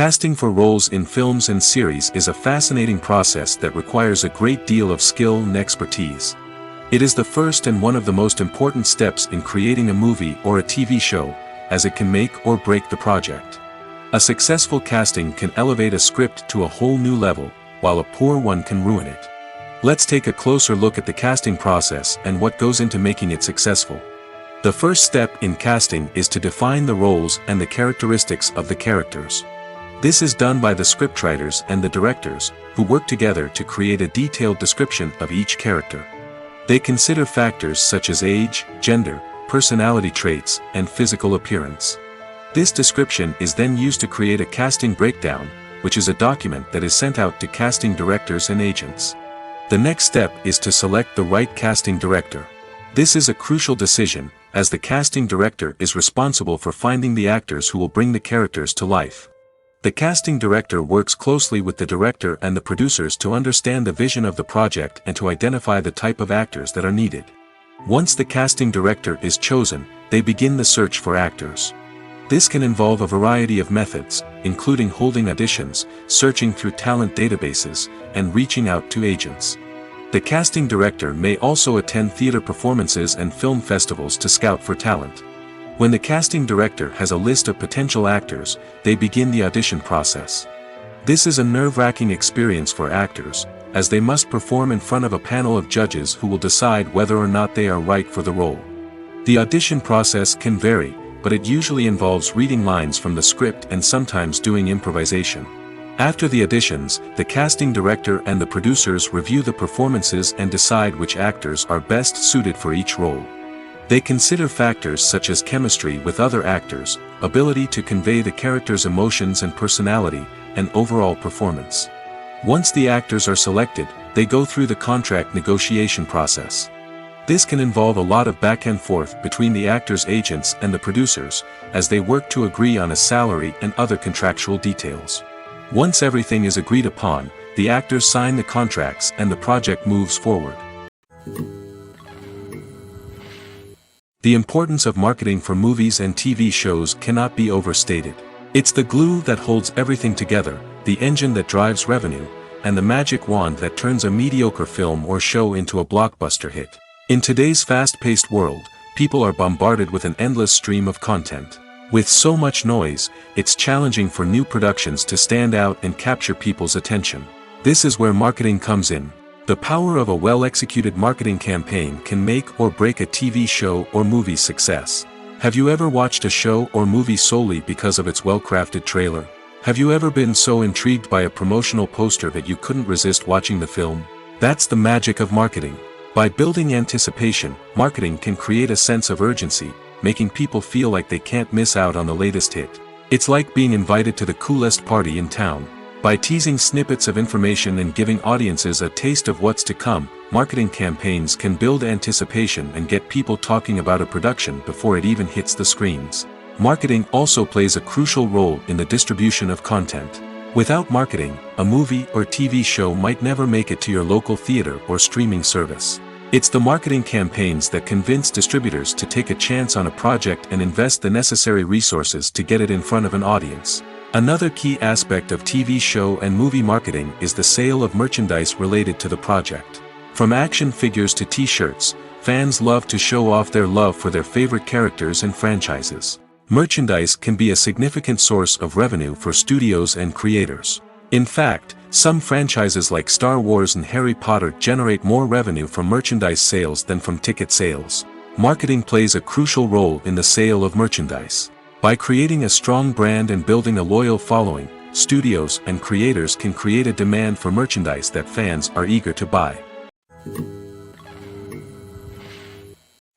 Speaker 1: Casting for roles in films and series is a fascinating process that requires a great deal of skill and expertise. It is the first and one of the most important steps in creating a movie or a TV show, as it can make or break the project. A successful casting can elevate a script to a whole new level, while a poor one can ruin it. Let's take a closer look at the casting process and what goes into making it successful. The first step in casting is to define the roles and the characteristics of the characters. This is done by the scriptwriters and the directors, who work together to create a detailed description of each character. They consider factors such as age, gender, personality traits, and physical appearance. This description is then used to create a casting breakdown, which is a document that is sent out to casting directors and agents. The next step is to select the right casting director. This is a crucial decision, as the casting director is responsible for finding the actors who will bring the characters to life. The casting director works closely with the director and the producers to understand the vision of the project and to identify the type of actors that are needed. Once the casting director is chosen, they begin the search for actors. This can involve a variety of methods, including holding auditions, searching through talent databases, and reaching out to agents. The casting director may also attend theater performances and film festivals to scout for talent. When the casting director has a list of potential actors, they begin the audition process. This is a nerve-wracking experience for actors, as they must perform in front of a panel of judges who will decide whether or not they are right for the role. The audition process can vary, but it usually involves reading lines from the script and sometimes doing improvisation. After the auditions, the casting director and the producers review the performances and decide which actors are best suited for each role. They consider factors such as chemistry with other actors, ability to convey the character's emotions and personality, and overall performance. Once the actors are selected, they go through the contract negotiation process. This can involve a lot of back and forth between the actors' agents and the producers, as they work to agree on a salary and other contractual details. Once everything is agreed upon, the actors sign the contracts and the project moves forward. The importance of marketing for movies and TV shows cannot be overstated. It's the glue that holds everything together, the engine that drives revenue, and the magic wand that turns a mediocre film or show into a blockbuster hit. In today's fast-paced world, people are bombarded with an endless stream of content. With so much noise, it's challenging for new productions to stand out and capture people's attention. This is where marketing comes in. The power of a well-executed marketing campaign can make or break a TV show or movie's success. Have you ever watched a show or movie solely because of its well-crafted trailer? Have you ever been so intrigued by a promotional poster that you couldn't resist watching the film? That's the magic of marketing. By building anticipation, marketing can create a sense of urgency, making people feel like they can't miss out on the latest hit. It's like being invited to the coolest party in town. By teasing snippets of information and giving audiences a taste of what's to come, marketing campaigns can build anticipation and get people talking about a production before it even hits the screens. Marketing also plays a crucial role in the distribution of content. Without marketing, a movie or TV show might never make it to your local theater or streaming service. It's the marketing campaigns that convince distributors to take a chance on a project and invest the necessary resources to get it in front of an audience. Another key aspect of TV show and movie marketing is the sale of merchandise related to the project. From action figures to t-shirts, fans love to show off their love for their favorite characters and franchises. Merchandise can be a significant source of revenue for studios and creators. In fact, some franchises like Star Wars and Harry Potter generate more revenue from merchandise sales than from ticket sales. Marketing plays a crucial role in the sale of merchandise. By creating a strong brand and building a loyal following, studios and creators can create a demand for merchandise that fans are eager to buy.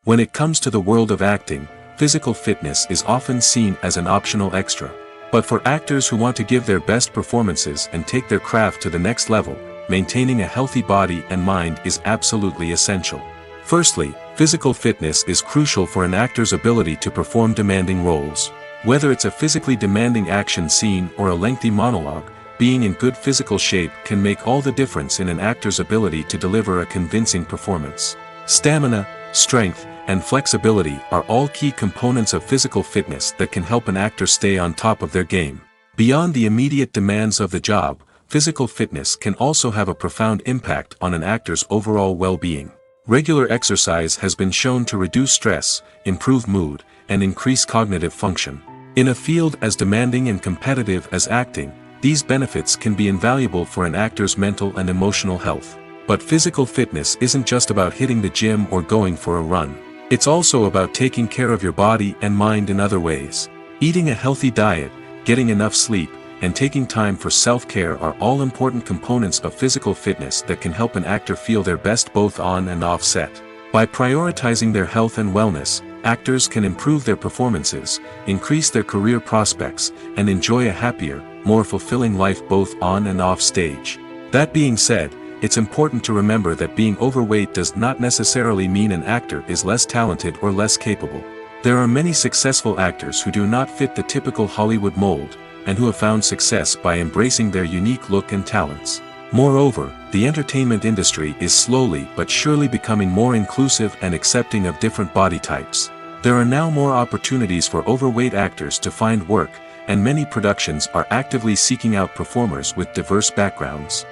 Speaker 1: When it comes to the world of acting, physical fitness is often seen as an optional extra. But for actors who want to give their best performances and take their craft to the next level, maintaining a healthy body and mind is absolutely essential. Firstly, physical fitness is crucial for an actor's ability to perform demanding roles. Whether it's a physically demanding action scene or a lengthy monologue, being in good physical shape can make all the difference in an actor's ability to deliver a convincing performance. Stamina, strength, and flexibility are all key components of physical fitness that can help an actor stay on top of their game. Beyond the immediate demands of the job, physical fitness can also have a profound impact on an actor's overall well-being. Regular exercise has been shown to reduce stress, improve mood, and increase cognitive function. In a field as demanding and competitive as acting, these benefits can be invaluable for an actor's mental and emotional health. But physical fitness isn't just about hitting the gym or going for a run. It's also about taking care of your body and mind in other ways. Eating a healthy diet, getting enough sleep, and taking time for self-care are all important components of physical fitness that can help an actor feel their best both on and off set. By prioritizing their health and wellness, actors can improve their performances, increase their career prospects, and enjoy a happier, more fulfilling life both on and off stage. That being said, it's important to remember that being overweight does not necessarily mean an actor is less talented or less capable. There are many successful actors who do not fit the typical Hollywood mold, and who have found success by embracing their unique look and talents. Moreover, the entertainment industry is slowly but surely becoming more inclusive and accepting of different body types. There are now more opportunities for overweight actors to find work, and many productions are actively seeking out performers with diverse backgrounds.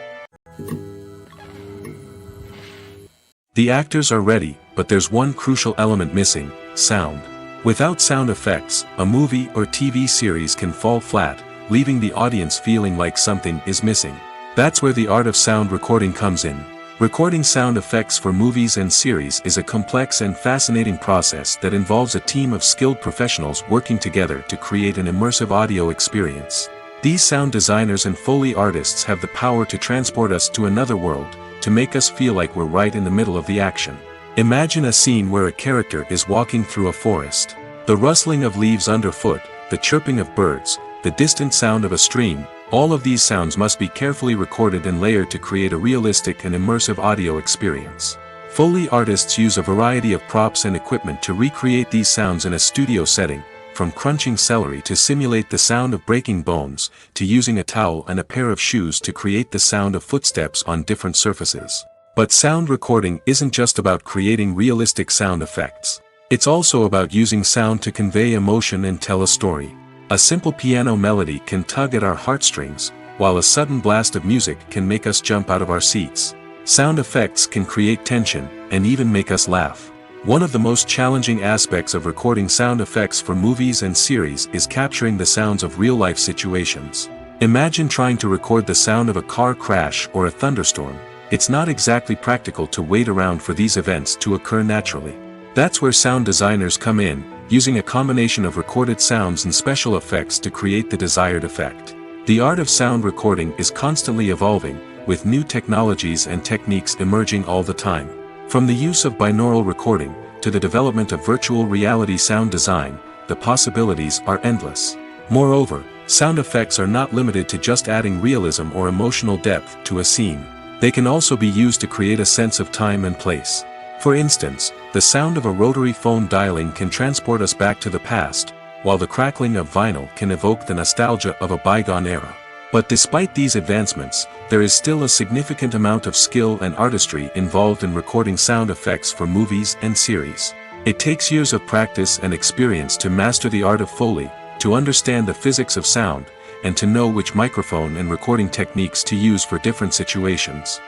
Speaker 1: The actors are ready, but there's one crucial element missing: sound. Without sound effects, a movie or TV series can fall flat, leaving the audience feeling like something is missing. That's where the art of sound recording comes in. Recording sound effects for movies and series is a complex and fascinating process that involves a team of skilled professionals working together to create an immersive audio experience. These sound designers and Foley artists have the power to transport us to another world, to make us feel like we're right in the middle of the action. Imagine a scene where a character is walking through a forest. The rustling of leaves underfoot, the chirping of birds, the distant sound of a stream, all of these sounds must be carefully recorded and layered to create a realistic and immersive audio experience. Foley artists use a variety of props and equipment to recreate these sounds in a studio setting, from crunching celery to simulate the sound of breaking bones, to using a towel and a pair of shoes to create the sound of footsteps on different surfaces. But sound recording isn't just about creating realistic sound effects. It's also about using sound to convey emotion and tell a story. A simple piano melody can tug at our heartstrings, while a sudden blast of music can make us jump out of our seats. Sound effects can create tension, and even make us laugh. One of the most challenging aspects of recording sound effects for movies and series is capturing the sounds of real-life situations. Imagine trying to record the sound of a car crash or a thunderstorm. It's not exactly practical to wait around for these events to occur naturally. That's where sound designers come in, using a combination of recorded sounds and special effects to create the desired effect. The art of sound recording is constantly evolving, with new technologies and techniques emerging all the time. From the use of binaural recording, to the development of virtual reality sound design, the possibilities are endless. Moreover, sound effects are not limited to just adding realism or emotional depth to a scene. They can also be used to create a sense of time and place. For instance, the sound of a rotary phone dialing can transport us back to the past, while the crackling of vinyl can evoke the nostalgia of a bygone era. But despite these advancements, there is still a significant amount of skill and artistry involved in recording sound effects for movies and series. It takes years of practice and experience to master the art of Foley, to understand the physics of sound, and to know which microphone and recording techniques to use for different situations.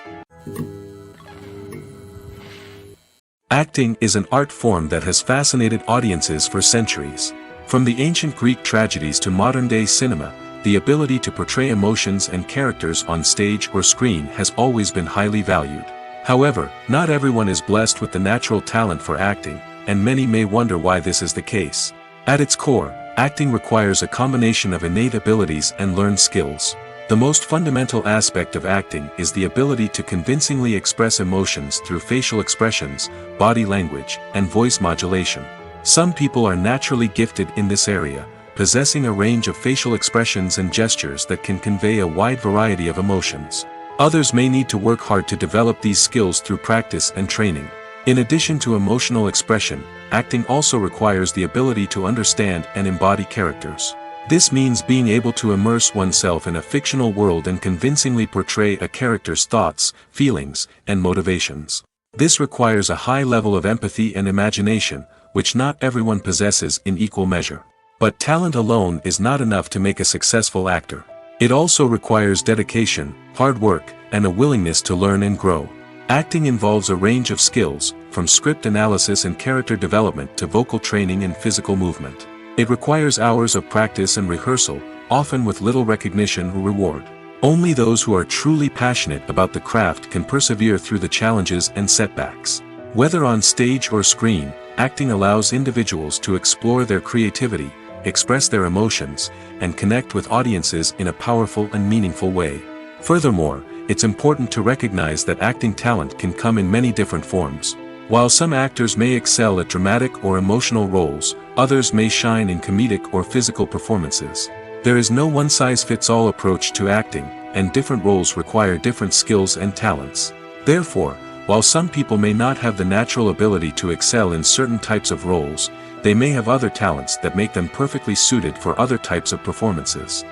Speaker 1: Acting is an art form that has fascinated audiences for centuries. From the ancient Greek tragedies to modern-day cinema, the ability to portray emotions and characters on stage or screen has always been highly valued. However, not everyone is blessed with the natural talent for acting, and many may wonder why this is the case. At its core, acting requires a combination of innate abilities and learned skills. The most fundamental aspect of acting is the ability to convincingly express emotions through facial expressions, body language, and voice modulation. Some people are naturally gifted in this area, possessing a range of facial expressions and gestures that can convey a wide variety of emotions. Others may need to work hard to develop these skills through practice and training. In addition to emotional expression, acting also requires the ability to understand and embody characters. This means being able to immerse oneself in a fictional world and convincingly portray a character's thoughts, feelings, and motivations. This requires a high level of empathy and imagination, which not everyone possesses in equal measure. But talent alone is not enough to make a successful actor. It also requires dedication, hard work, and a willingness to learn and grow. Acting involves a range of skills, from script analysis and character development to vocal training and physical movement. It requires hours of practice and rehearsal, often with little recognition or reward. Only those who are truly passionate about the craft can persevere through the challenges and setbacks. Whether on stage or screen, acting allows individuals to explore their creativity, express their emotions, and connect with audiences in a powerful and meaningful way. Furthermore, it's important to recognize that acting talent can come in many different forms. While some actors may excel at dramatic or emotional roles, others may shine in comedic or physical performances. There is no one-size-fits-all approach to acting, and different roles require different skills and talents. Therefore, while some people may not have the natural ability to excel in certain types of roles, they may have other talents that make them perfectly suited for other types of performances.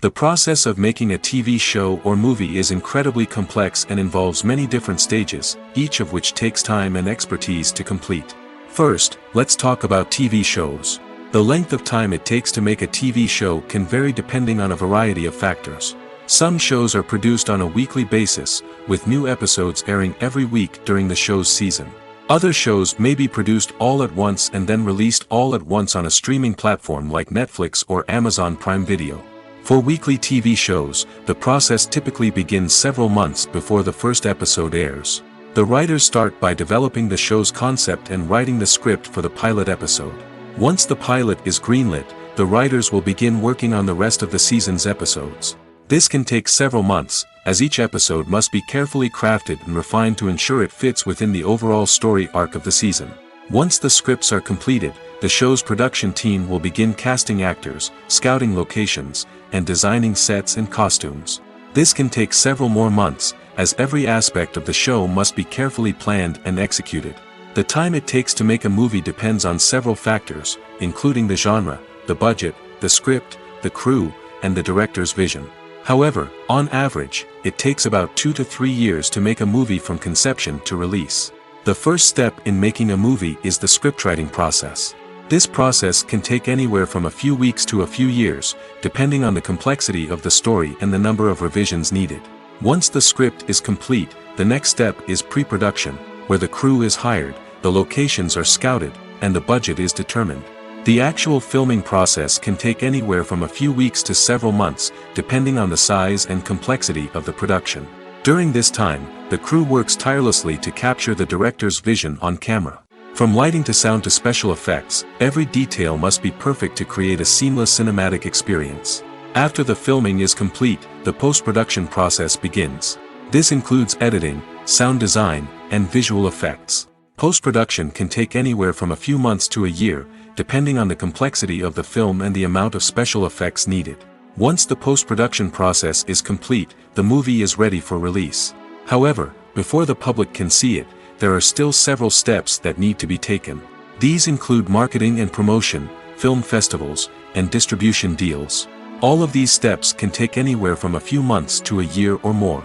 Speaker 1: The process of making a TV show or movie is incredibly complex and involves many different stages, each of which takes time and expertise to complete. First, let's talk about TV shows. The length of time it takes to make a TV show can vary depending on a variety of factors. Some shows are produced on a weekly basis, with new episodes airing every week during the show's season. Other shows may be produced all at once and then released all at once on a streaming platform like Netflix or Amazon Prime Video. For weekly TV shows, the process typically begins several months before the first episode airs. The writers start by developing the show's concept and writing the script for the pilot episode. Once the pilot is greenlit, the writers will begin working on the rest of the season's episodes. This can take several months, as each episode must be carefully crafted and refined to ensure it fits within the overall story arc of the season. Once the scripts are completed, the show's production team will begin casting actors, scouting locations, and designing sets and costumes. This can take several more months, as every aspect of the show must be carefully planned and executed. The time it takes to make a movie depends on several factors, including the genre, the budget, the script, the crew, and the director's vision. However, on average, it takes about 2 to 3 years to make a movie from conception to release. The first step in making a movie is the scriptwriting process. This process can take anywhere from a few weeks to a few years, depending on the complexity of the story and the number of revisions needed. Once the script is complete, the next step is pre-production, where the crew is hired, the locations are scouted, and the budget is determined. The actual filming process can take anywhere from a few weeks to several months, depending on the size and complexity of the production. During this time, the crew works tirelessly to capture the director's vision on camera. From lighting to sound to special effects, every detail must be perfect to create a seamless cinematic experience. After the filming is complete, the post-production process begins. This includes editing, sound design, and visual effects. Post-production can take anywhere from a few months to a year, depending on the complexity of the film and the amount of special effects needed. Once the post-production process is complete, the movie is ready for release. However, before the public can see it, there are still several steps that need to be taken. These include marketing and promotion, film festivals, and distribution deals. All of these steps can take anywhere from a few months to a year or more.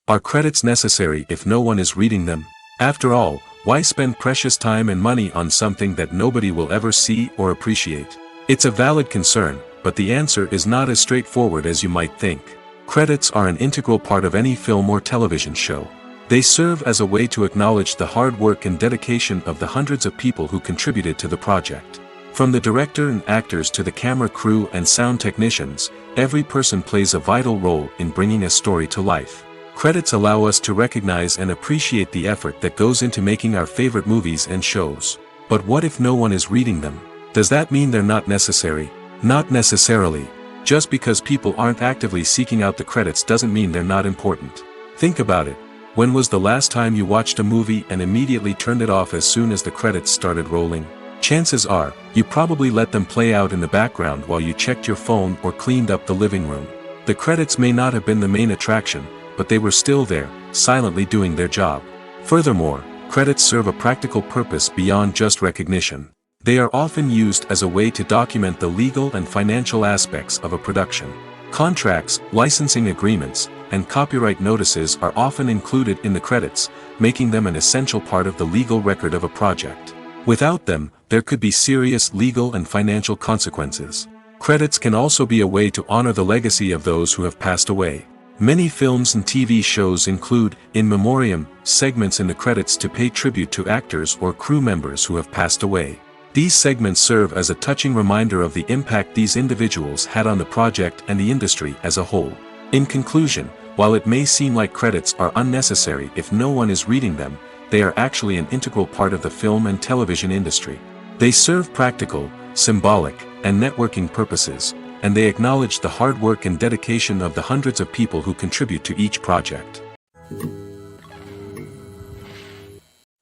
Speaker 1: Are credits necessary if no one is reading them? After all, why spend precious time and money on something that nobody will ever see or appreciate? It's a valid concern, but the answer is not as straightforward as you might think. Credits are an integral part of any film or television show. They serve as a way to acknowledge the hard work and dedication of the hundreds of people who contributed to the project. From the director and actors to the camera crew and sound technicians, every person plays a vital role in bringing a story to life. Credits allow us to recognize and appreciate the effort that goes into making our favorite movies and shows. But what if no one is reading them? Does that mean they're not necessary? Not necessarily. Just because people aren't actively seeking out the credits doesn't mean they're not important. Think about it. When was the last time you watched a movie and immediately turned it off as soon as the credits started rolling? Chances are, you probably let them play out in the background while you checked your phone or cleaned up the living room. The credits may not have been the main attraction, but they were still there, silently doing their job. Furthermore, credits serve a practical purpose beyond just recognition. They are often used as a way to document the legal and financial aspects of a production. Contracts, licensing agreements, and copyright notices are often included in the credits, making them an essential part of the legal record of a project. Without them, there could be serious legal and financial consequences. Credits can also be a way to honor the legacy of those who have passed away. Many films and TV shows include, in memoriam, segments in the credits to pay tribute to actors or crew members who have passed away. These segments serve as a touching reminder of the impact these individuals had on the project and the industry as a whole. In conclusion, while it may seem like credits are unnecessary if no one is reading them, they are actually an integral part of the film and television industry. They serve practical, symbolic, and networking purposes, and they acknowledge the hard work and dedication of the hundreds of people who contribute to each project.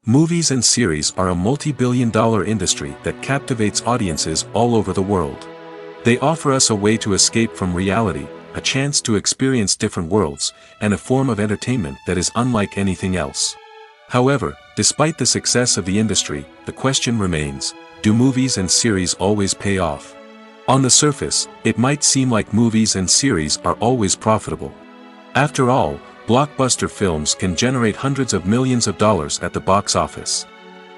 Speaker 1: Movies and series are a multi-billion-dollar industry that captivates audiences all over the world. They offer us a way to escape from reality, a chance to experience different worlds, and a form of entertainment that is unlike anything else. However, despite the success of the industry, the question remains, do movies and series always pay off? On the surface, it might seem like movies and series are always profitable. After all, blockbuster films can generate hundreds of millions of dollars at the box office.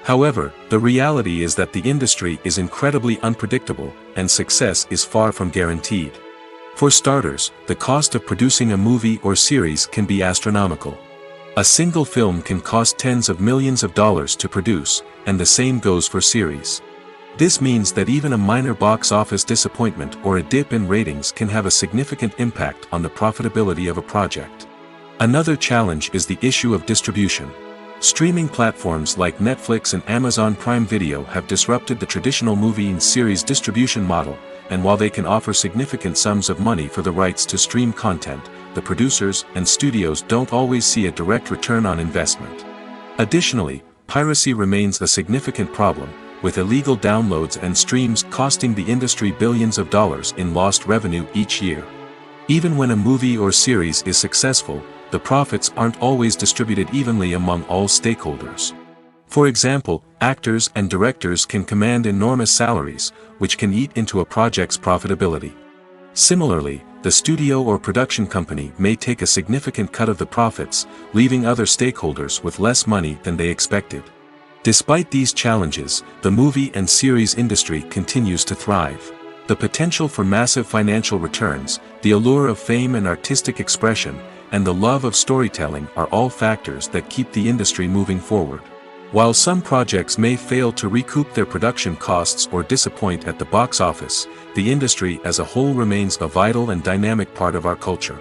Speaker 1: However, the reality is that the industry is incredibly unpredictable, and success is far from guaranteed. For starters, the cost of producing a movie or series can be astronomical. A single film can cost tens of millions of dollars to produce, and the same goes for series. This means that even a minor box office disappointment or a dip in ratings can have a significant impact on the profitability of a project. Another challenge is the issue of distribution. Streaming platforms like Netflix and Amazon Prime Video have disrupted the traditional movie and series distribution model, and while they can offer significant sums of money for the rights to stream content, the producers and studios don't always see a direct return on investment. Additionally, piracy remains a significant problem, with illegal downloads and streams costing the industry billions of dollars in lost revenue each year. Even when a movie or series is successful, the profits aren't always distributed evenly among all stakeholders. For example, actors and directors can command enormous salaries, which can eat into a project's profitability. Similarly, the studio or production company may take a significant cut of the profits, leaving other stakeholders with less money than they expected. Despite these challenges, the movie and series industry continues to thrive. The potential for massive financial returns, the allure of fame and artistic expression, and the love of storytelling are all factors that keep the industry moving forward. While some projects may fail to recoup their production costs or disappoint at the box office, the industry as a whole remains a vital and dynamic part of our culture.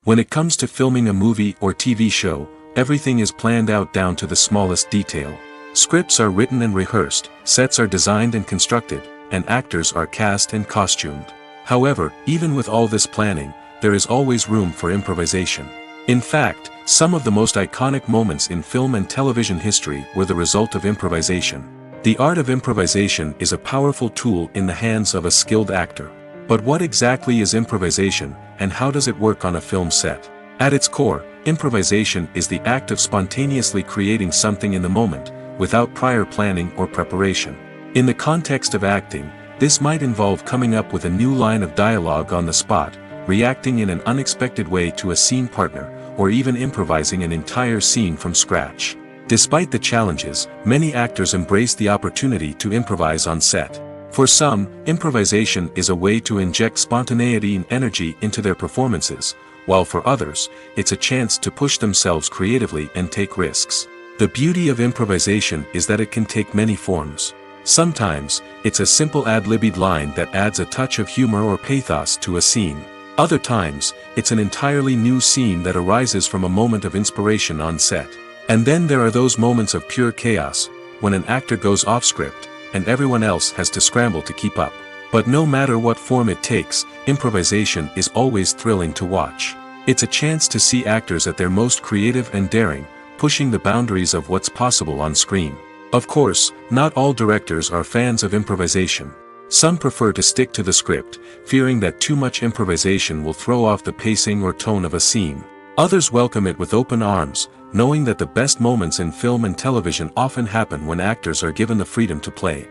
Speaker 1: When it comes to filming a movie or TV show, everything is planned out down to the smallest detail. Scripts are written and rehearsed, sets are designed and constructed, and actors are cast and costumed. However, even with all this planning, there is always room for improvisation. In fact, some of the most iconic moments in film and television history were the result of improvisation. The art of improvisation is a powerful tool in the hands of a skilled actor. But what exactly is improvisation, and how does it work on a film set? At its core, improvisation is the act of spontaneously creating something in the moment, without prior planning or preparation. In the context of acting, this might involve coming up with a new line of dialogue on the spot, reacting in an unexpected way to a scene partner, or even improvising an entire scene from scratch. Despite the challenges, many actors embrace the opportunity to improvise on set. For some, improvisation is a way to inject spontaneity and energy into their performances, while for others, it's a chance to push themselves creatively and take risks. The beauty of improvisation is that it can take many forms. Sometimes, it's a simple ad-libbed line that adds a touch of humor or pathos to a scene. Other times, it's an entirely new scene that arises from a moment of inspiration on set. And then there are those moments of pure chaos, when an actor goes off script, and everyone else has to scramble to keep up. But no matter what form it takes, improvisation is always thrilling to watch. It's a chance to see actors at their most creative and daring, pushing the boundaries of what's possible on screen. Of course, not all directors are fans of improvisation. Some prefer to stick to the script, fearing that too much improvisation will throw off the pacing or tone of a scene. Others welcome it with open arms, knowing that the best moments in film and television often happen when actors are given the freedom to play.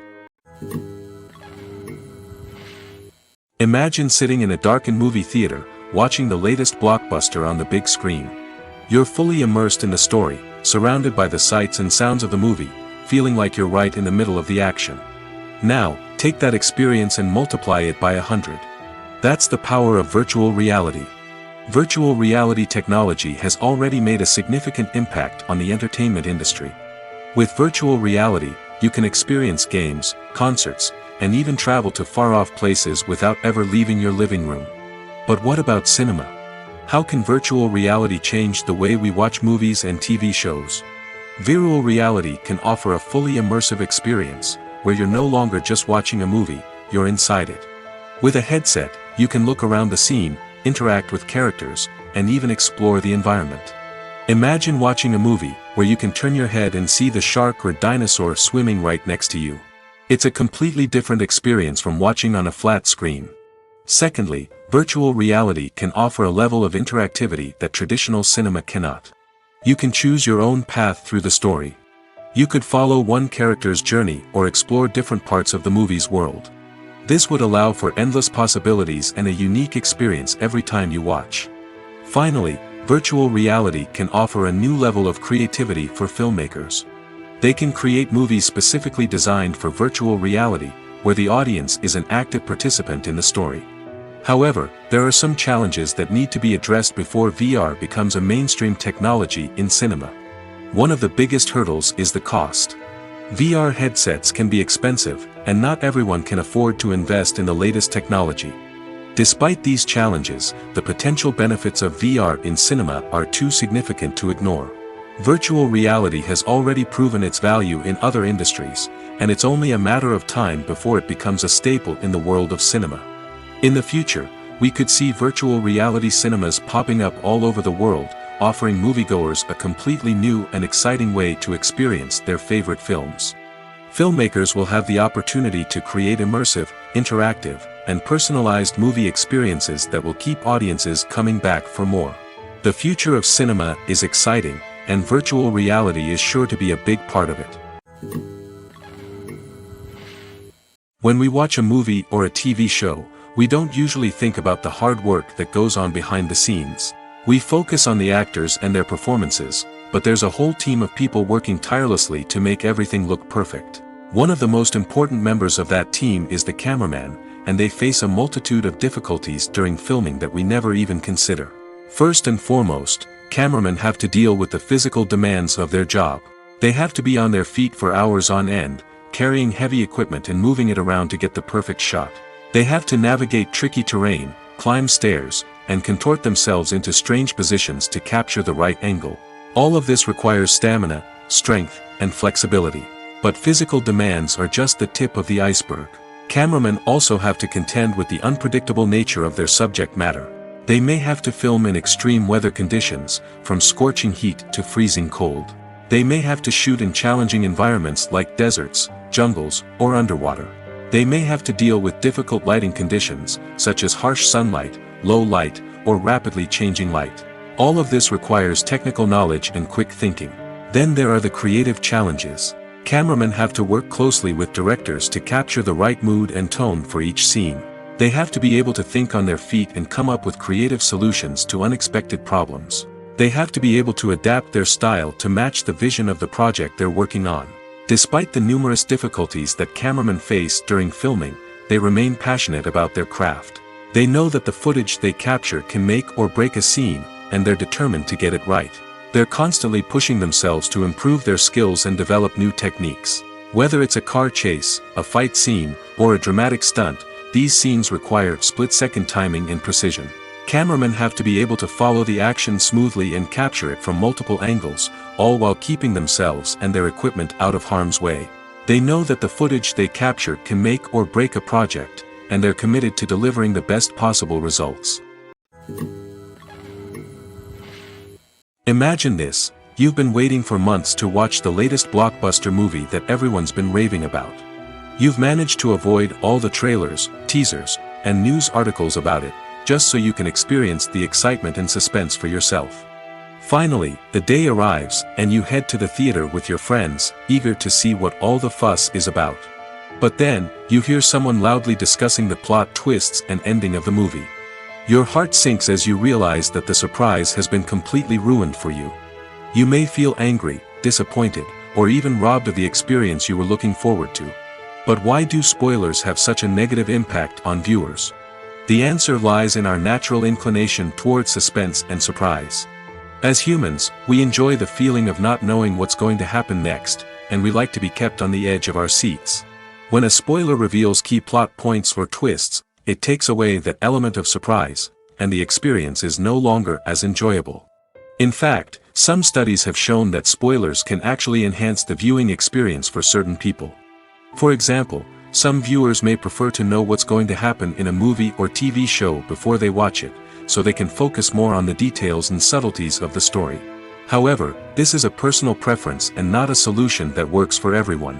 Speaker 1: Imagine sitting in a darkened movie theater, watching the latest blockbuster on the big screen. You're fully immersed in the story, surrounded by the sights and sounds of the movie, feeling like you're right in the middle of the action. Now, take that experience and multiply it by 100. That's the power of virtual reality. Virtual reality technology has already made a significant impact on the entertainment industry. With virtual reality, you can experience games, concerts, and even travel to far-off places without ever leaving your living room. But what about cinema? How can virtual reality change the way we watch movies and TV shows? Virtual reality can offer a fully immersive experience, where you're no longer just watching a movie, you're inside it. With a headset, you can look around the scene, interact with characters, and even explore the environment. Imagine watching a movie, where you can turn your head and see the shark or dinosaur swimming right next to you. It's a completely different experience from watching on a flat screen. Secondly, virtual reality can offer a level of interactivity that traditional cinema cannot. You can choose your own path through the story. You could follow one character's journey or explore different parts of the movie's world. This would allow for endless possibilities and a unique experience every time you watch. Finally, virtual reality can offer a new level of creativity for filmmakers. They can create movies specifically designed for virtual reality, where the audience is an active participant in the story. However, there are some challenges that need to be addressed before VR becomes a mainstream technology in cinema. One of the biggest hurdles is the cost. VR headsets can be expensive, and not everyone can afford to invest in the latest technology. Despite these challenges, the potential benefits of VR in cinema are too significant to ignore. Virtual reality has already proven its value in other industries, and it's only a matter of time before it becomes a staple in the world of cinema. In the future, we could see virtual reality cinemas popping up all over the world, offering moviegoers a completely new and exciting way to experience their favorite films. Filmmakers will have the opportunity to create immersive, interactive, and personalized movie experiences that will keep audiences coming back for more. The future of cinema is exciting, and virtual reality is sure to be a big part of it. When we watch a movie or a TV show, we don't usually think about the hard work that goes on behind the scenes. We focus on the actors and their performances, but there's a whole team of people working tirelessly to make everything look perfect. One of the most important members of that team is the cameraman, and they face a multitude of difficulties during filming that we never even consider. First and foremost, cameramen have to deal with the physical demands of their job. They have to be on their feet for hours on end, carrying heavy equipment and moving it around to get the perfect shot. They have to navigate tricky terrain, climb stairs, and contort themselves into strange positions to capture the right angle. All of this requires stamina, strength, and flexibility. But physical demands are just the tip of the iceberg. Cameramen also have to contend with the unpredictable nature of their subject matter. They may have to film in extreme weather conditions, from scorching heat to freezing cold. They may have to shoot in challenging environments like deserts, jungles, or underwater. They may have to deal with difficult lighting conditions, such as harsh sunlight, low light, or rapidly changing light. All of this requires technical knowledge and quick thinking. Then there are the creative challenges. Cameramen have to work closely with directors to capture the right mood and tone for each scene. They have to be able to think on their feet and come up with creative solutions to unexpected problems. They have to be able to adapt their style to match the vision of the project they're working on. Despite the numerous difficulties that cameramen face during filming, they remain passionate about their craft. They know that the footage they capture can make or break a scene, and they're determined to get it right. They're constantly pushing themselves to improve their skills and develop new techniques. Whether it's a car chase, a fight scene, or a dramatic stunt, these scenes require split-second timing and precision. Cameramen have to be able to follow the action smoothly and capture it from multiple angles, all while keeping themselves and their equipment out of harm's way. They know that the footage they capture can make or break a project, and they're committed to delivering the best possible results. Imagine this: you've been waiting for months to watch the latest blockbuster movie that everyone's been raving about. You've managed to avoid all the trailers, teasers, and news articles about it, just so you can experience the excitement and suspense for yourself. Finally, the day arrives, and you head to the theater with your friends, eager to see what all the fuss is about. But then, you hear someone loudly discussing the plot twists and ending of the movie. Your heart sinks as you realize that the surprise has been completely ruined for you. You may feel angry, disappointed, or even robbed of the experience you were looking forward to. But why do spoilers have such a negative impact on viewers? The answer lies in our natural inclination toward suspense and surprise. As humans, we enjoy the feeling of not knowing what's going to happen next, and we like to be kept on the edge of our seats. When a spoiler reveals key plot points or twists, it takes away that element of surprise, and the experience is no longer as enjoyable. In fact, some studies have shown that spoilers can actually enhance the viewing experience for certain people. For example, some viewers may prefer to know what's going to happen in a movie or TV show before they watch it, so they can focus more on the details and subtleties of the story. However, this is a personal preference and not a solution that works for everyone.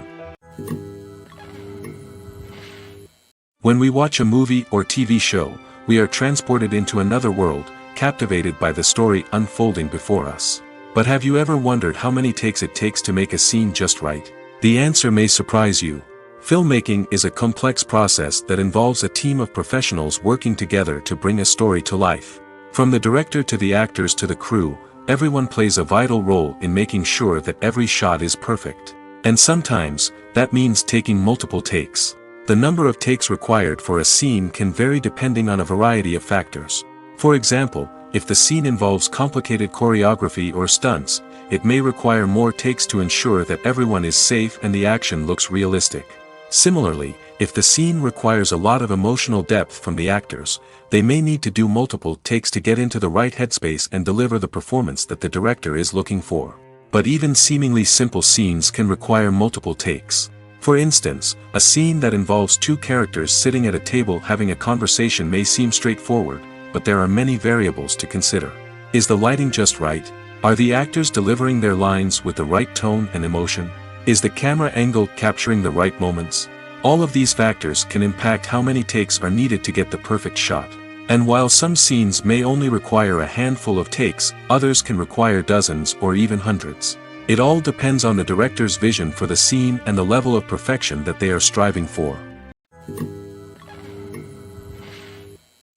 Speaker 1: When we watch a movie or TV show, we are transported into another world, captivated by the story unfolding before us. But have you ever wondered how many takes it takes to make a scene just right? The answer may surprise you. Filmmaking is a complex process that involves a team of professionals working together to bring a story to life. From the director to the actors to the crew, everyone plays a vital role in making sure that every shot is perfect. And sometimes, that means taking multiple takes. The number of takes required for a scene can vary depending on a variety of factors. For example, if the scene involves complicated choreography or stunts, it may require more takes to ensure that everyone is safe and the action looks realistic. Similarly, if the scene requires a lot of emotional depth from the actors, they may need to do multiple takes to get into the right headspace and deliver the performance that the director is looking for. But even seemingly simple scenes can require multiple takes. For instance, a scene that involves two characters sitting at a table having a conversation may seem straightforward, but there are many variables to consider. Is the lighting just right? Are the actors delivering their lines with the right tone and emotion? Is the camera angle capturing the right moments? All of these factors can impact how many takes are needed to get the perfect shot. And while some scenes may only require a handful of takes, others can require dozens or even hundreds. It all depends on the director's vision for the scene and the level of perfection that they are striving for.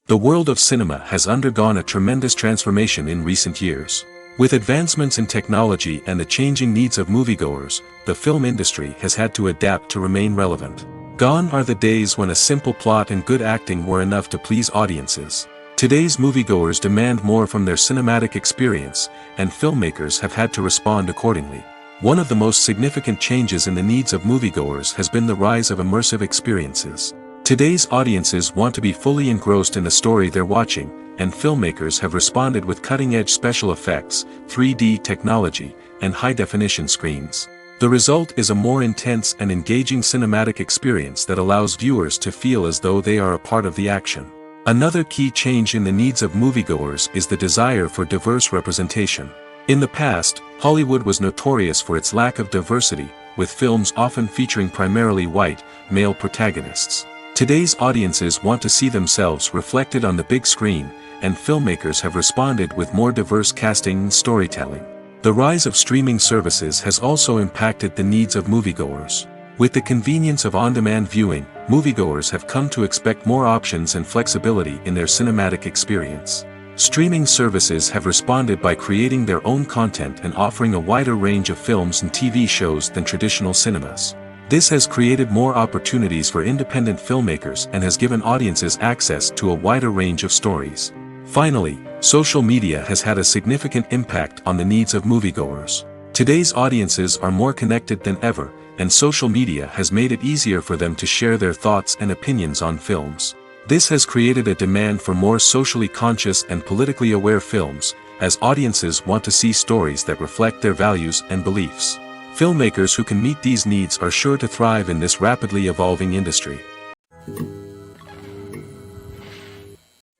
Speaker 1: The world of cinema has undergone a tremendous transformation in recent years. With advancements in technology and the changing needs of moviegoers, the film industry has had to adapt to remain relevant. Gone are the days when a simple plot and good acting were enough to please audiences. Today's moviegoers demand more from their cinematic experience, and filmmakers have had to respond accordingly. One of the most significant changes in the needs of moviegoers has been the rise of immersive experiences. Today's audiences want to be fully engrossed in the story they're watching, and filmmakers have responded with cutting-edge special effects, 3D technology, and high-definition screens. The result is a more intense and engaging cinematic experience that allows viewers to feel as though they are a part of the action. Another key change in the needs of moviegoers is the desire for diverse representation. In the past, Hollywood was notorious for its lack of diversity, with films often featuring primarily white, male protagonists. Today's audiences want to see themselves reflected on the big screen, and filmmakers have responded with more diverse casting and storytelling. The rise of streaming services has also impacted the needs of moviegoers. With the convenience of on-demand viewing, moviegoers have come to expect more options and flexibility in their cinematic experience. Streaming services have responded by creating their own content and offering a wider range of films and TV shows than traditional cinemas. This has created more opportunities for independent filmmakers and has given audiences access to a wider range of stories. Finally, social media has had a significant impact on the needs of moviegoers. Today's audiences are more connected than ever, and social media has made it easier for them to share their thoughts and opinions on films. This has created a demand for more socially conscious and politically aware films, as audiences want to see stories that reflect their values and beliefs. Filmmakers who can meet these needs are sure to thrive in this rapidly evolving industry.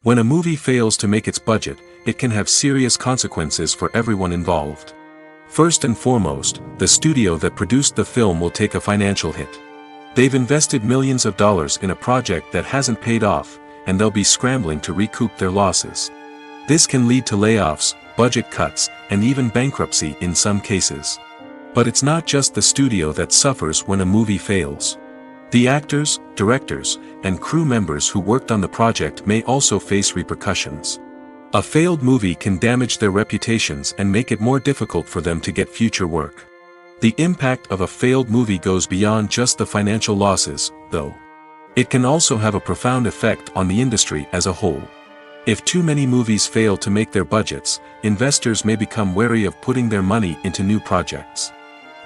Speaker 1: When a movie fails to make its budget, it can have serious consequences for everyone involved. First and foremost, the studio that produced the film will take a financial hit. They've invested millions of dollars in a project that hasn't paid off, and they'll be scrambling to recoup their losses. This can lead to layoffs, budget cuts, and even bankruptcy in some cases. But it's not just the studio that suffers when a movie fails. The actors, directors, and crew members who worked on the project may also face repercussions. A failed movie can damage their reputations and make it more difficult for them to get future work. The impact of a failed movie goes beyond just the financial losses, though. It can also have a profound effect on the industry as a whole. If too many movies fail to make their budgets, investors may become wary of putting their money into new projects.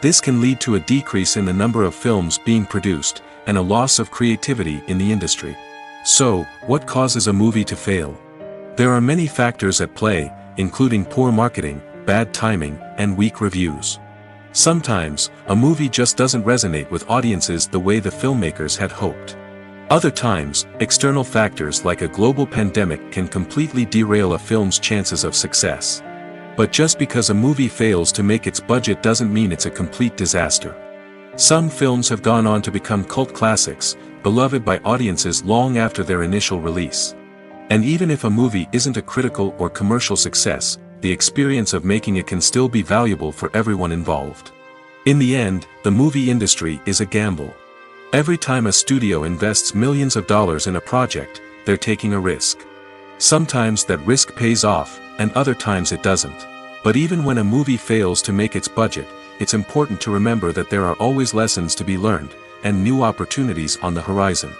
Speaker 1: This can lead to a decrease in the number of films being produced, and a loss of creativity in the industry. So, what causes a movie to fail? There are many factors at play, including poor marketing, bad timing, and weak reviews. Sometimes, a movie just doesn't resonate with audiences the way the filmmakers had hoped. Other times, external factors like a global pandemic can completely derail a film's chances of success. But just because a movie fails to make its budget doesn't mean it's a complete disaster. Some films have gone on to become cult classics, beloved by audiences long after their initial release. And even if a movie isn't a critical or commercial success, the experience of making it can still be valuable for everyone involved. In the end, the movie industry is a gamble. Every time a studio invests millions of dollars in a project, they're taking a risk. Sometimes that risk pays off, and other times it doesn't. But even when a movie fails to make its budget, it's important to remember that there are always lessons to be learned, and new opportunities on the horizon.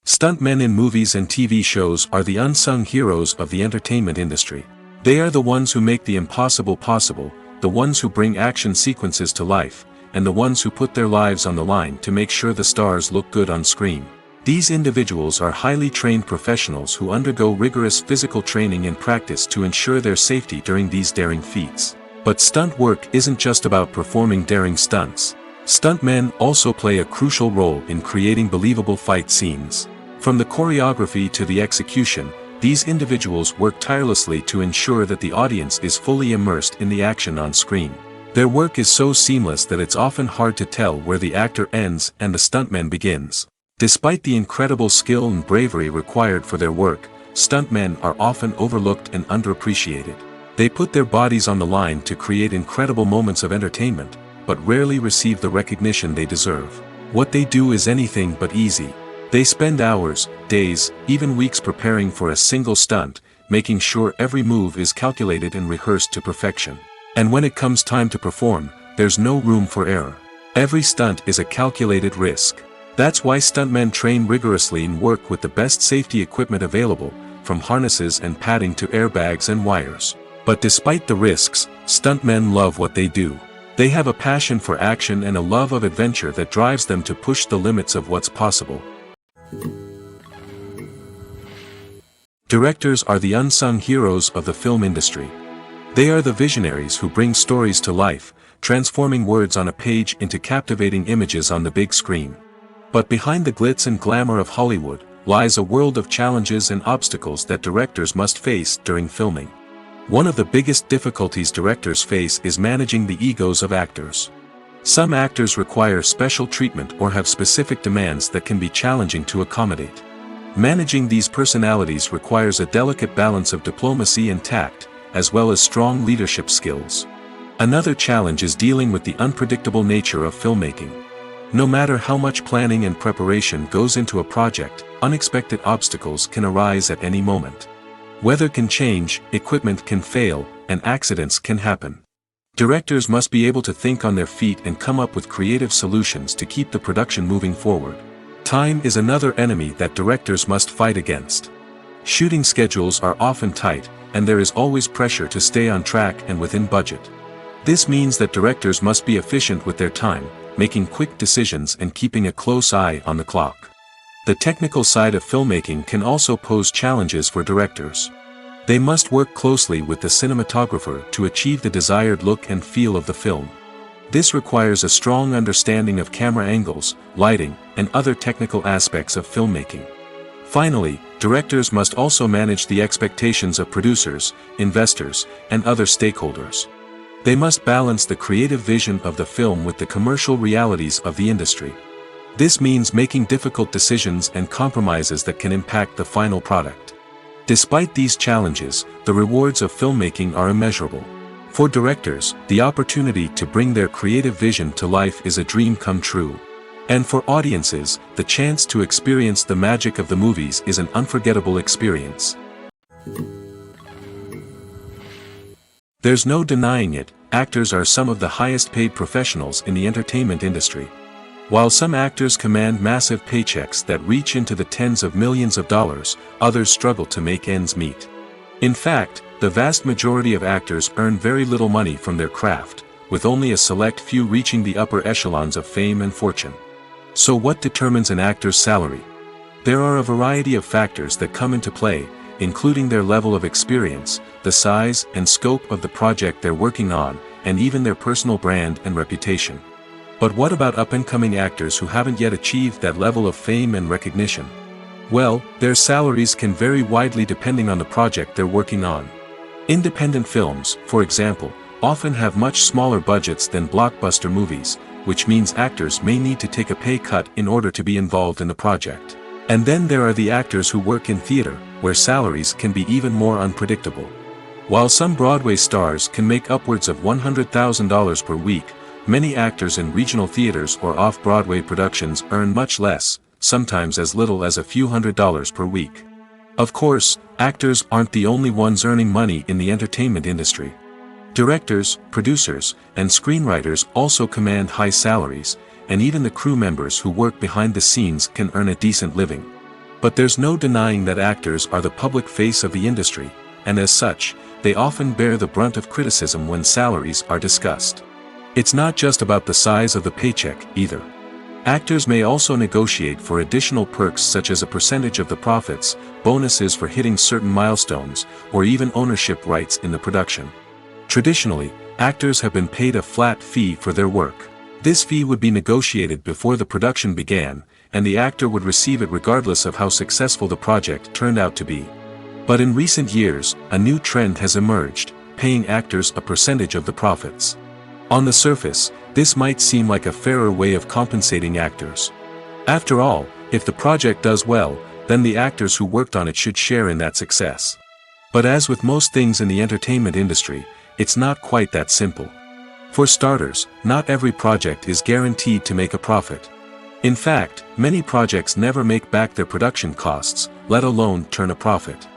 Speaker 1: Stuntmen in movies and TV shows are the unsung heroes of the entertainment industry. They are the ones who make the impossible possible, the ones who bring action sequences to life, and the ones who put their lives on the line to make sure the stars look good on screen. These individuals are highly trained professionals who undergo rigorous physical training and practice to ensure their safety during these daring feats. But stunt work isn't just about performing daring stunts. Stuntmen also play a crucial role in creating believable fight scenes. From the choreography to the execution, these individuals work tirelessly to ensure that the audience is fully immersed in the action on screen. Their work is so seamless that it's often hard to tell where the actor ends and the stuntman begins. Despite the incredible skill and bravery required for their work, stuntmen are often overlooked and underappreciated. They put their bodies on the line to create incredible moments of entertainment, but rarely receive the recognition they deserve. What they do is anything but easy. They spend hours, days, even weeks preparing for a single stunt, making sure every move is calculated and rehearsed to perfection. And when it comes time to perform, there's no room for error. Every stunt is a calculated risk. That's why stuntmen train rigorously and work with the best safety equipment available, from harnesses and padding to airbags and wires. But despite the risks, stuntmen love what they do. They have a passion for action and a love of adventure that drives them to push the limits of what's possible. Directors are the unsung heroes of the film industry. They are the visionaries who bring stories to life, transforming words on a page into captivating images on the big screen. But behind the glitz and glamour of Hollywood, lies a world of challenges and obstacles that directors must face during filming. One of the biggest difficulties directors face is managing the egos of actors. Some actors require special treatment or have specific demands that can be challenging to accommodate. Managing these personalities requires a delicate balance of diplomacy and tact, as well as strong leadership skills. Another challenge is dealing with the unpredictable nature of filmmaking. No matter how much planning and preparation goes into a project, unexpected obstacles can arise at any moment. Weather can change, equipment can fail, and accidents can happen. Directors must be able to think on their feet and come up with creative solutions to keep the production moving forward. Time is another enemy that directors must fight against. Shooting schedules are often tight, and there is always pressure to stay on track and within budget. This means that directors must be efficient with their time, making quick decisions and keeping a close eye on the clock. The technical side of filmmaking can also pose challenges for directors. They must work closely with the cinematographer to achieve the desired look and feel of the film. This requires a strong understanding of camera angles, lighting, and other technical aspects of filmmaking. Finally, directors must also manage the expectations of producers, investors, and other stakeholders. They must balance the creative vision of the film with the commercial realities of the industry. This means making difficult decisions and compromises that can impact the final product. Despite these challenges, the rewards of filmmaking are immeasurable. For directors, the opportunity to bring their creative vision to life is a dream come true. And for audiences, the chance to experience the magic of the movies is an unforgettable experience. There's no denying it, actors are some of the highest paid professionals in the entertainment industry. While some actors command massive paychecks that reach into the tens of millions of dollars, others struggle to make ends meet. In fact, the vast majority of actors earn very little money from their craft, with only a select few reaching the upper echelons of fame and fortune. So what determines an actor's salary? There are a variety of factors that come into play, including their level of experience, the size and scope of the project they're working on, and even their personal brand and reputation. But what about up-and-coming actors who haven't yet achieved that level of fame and recognition? Well, their salaries can vary widely depending on the project they're working on. Independent films, for example, often have much smaller budgets than blockbuster movies, which means actors may need to take a pay cut in order to be involved in the project. And then there are the actors who work in theater, where salaries can be even more unpredictable. While some Broadway stars can make upwards of $100,000 per week, many actors in regional theaters or off-Broadway productions earn much less, sometimes as little as a few $100s per week. Of course, actors aren't the only ones earning money in the entertainment industry. Directors, producers, and screenwriters also command high salaries, and even the crew members who work behind the scenes can earn a decent living. But there's no denying that actors are the public face of the industry, and as such, they often bear the brunt of criticism when salaries are discussed. It's not just about the size of the paycheck, either. Actors may also negotiate for additional perks such as a percentage of the profits, bonuses for hitting certain milestones, or even ownership rights in the production. Traditionally, actors have been paid a flat fee for their work. This fee would be negotiated before the production began, and the actor would receive it regardless of how successful the project turned out to be. But in recent years, a new trend has emerged, paying actors a percentage of the profits. On the surface, this might seem like a fairer way of compensating actors. After all, if the project does well, then the actors who worked on it should share in that success. But as with most things in the entertainment industry, it's not quite that simple. For starters, not every project is guaranteed to make a profit. In fact, many projects never make back their production costs, let alone turn a profit.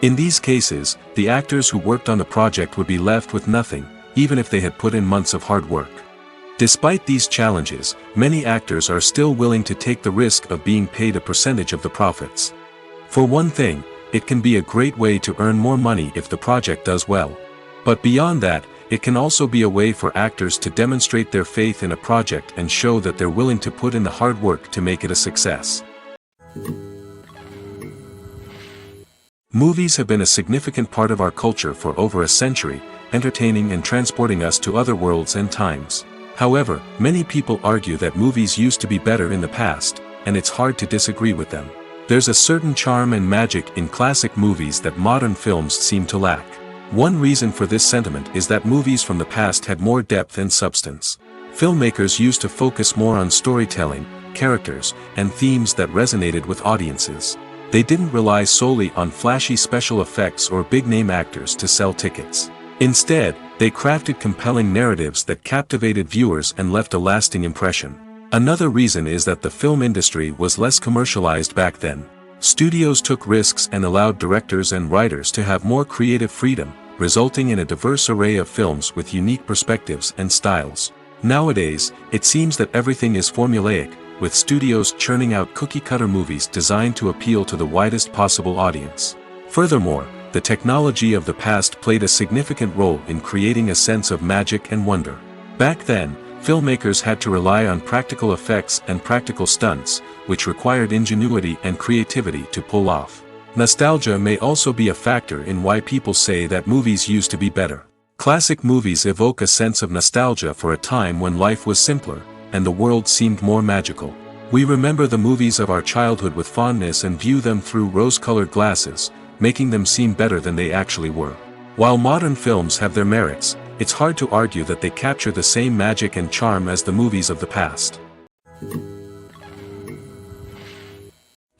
Speaker 1: In these cases, the actors who worked on the project would be left with nothing, even if they had put in months of hard work. Despite these challenges, many actors are still willing to take the risk of being paid a percentage of the profits. For one thing, it can be a great way to earn more money if the project does well. But beyond that, it can also be a way for actors to demonstrate their faith in a project and show that they're willing to put in the hard work to make it a success. Movies have been a significant part of our culture for over a century, entertaining and transporting us to other worlds and times. However, many people argue that movies used to be better in the past, and it's hard to disagree with them. There's a certain charm and magic in classic movies that modern films seem to lack. One reason for this sentiment is that movies from the past had more depth and substance. Filmmakers used to focus more on storytelling, characters, and themes that resonated with audiences. They didn't rely solely on flashy special effects or big-name actors to sell tickets. Instead, they crafted compelling narratives that captivated viewers and left a lasting impression. Another reason is that the film industry was less commercialized back then. Studios took risks and allowed directors and writers to have more creative freedom, resulting in a diverse array of films with unique perspectives and styles. Nowadays, it seems that everything is formulaic, with studios churning out cookie-cutter movies designed to appeal to the widest possible audience. Furthermore, the technology of the past played a significant role in creating a sense of magic and wonder. Back then, filmmakers had to rely on practical effects and practical stunts, which required ingenuity and creativity to pull off. Nostalgia may also be a factor in why people say that movies used to be better. Classic movies evoke a sense of nostalgia for a time when life was simpler, and the world seemed more magical. We remember the movies of our childhood with fondness and view them through rose-colored glasses, making them seem better than they actually were. While modern films have their merits, it's hard to argue that they capture the same magic and charm as the movies of the past.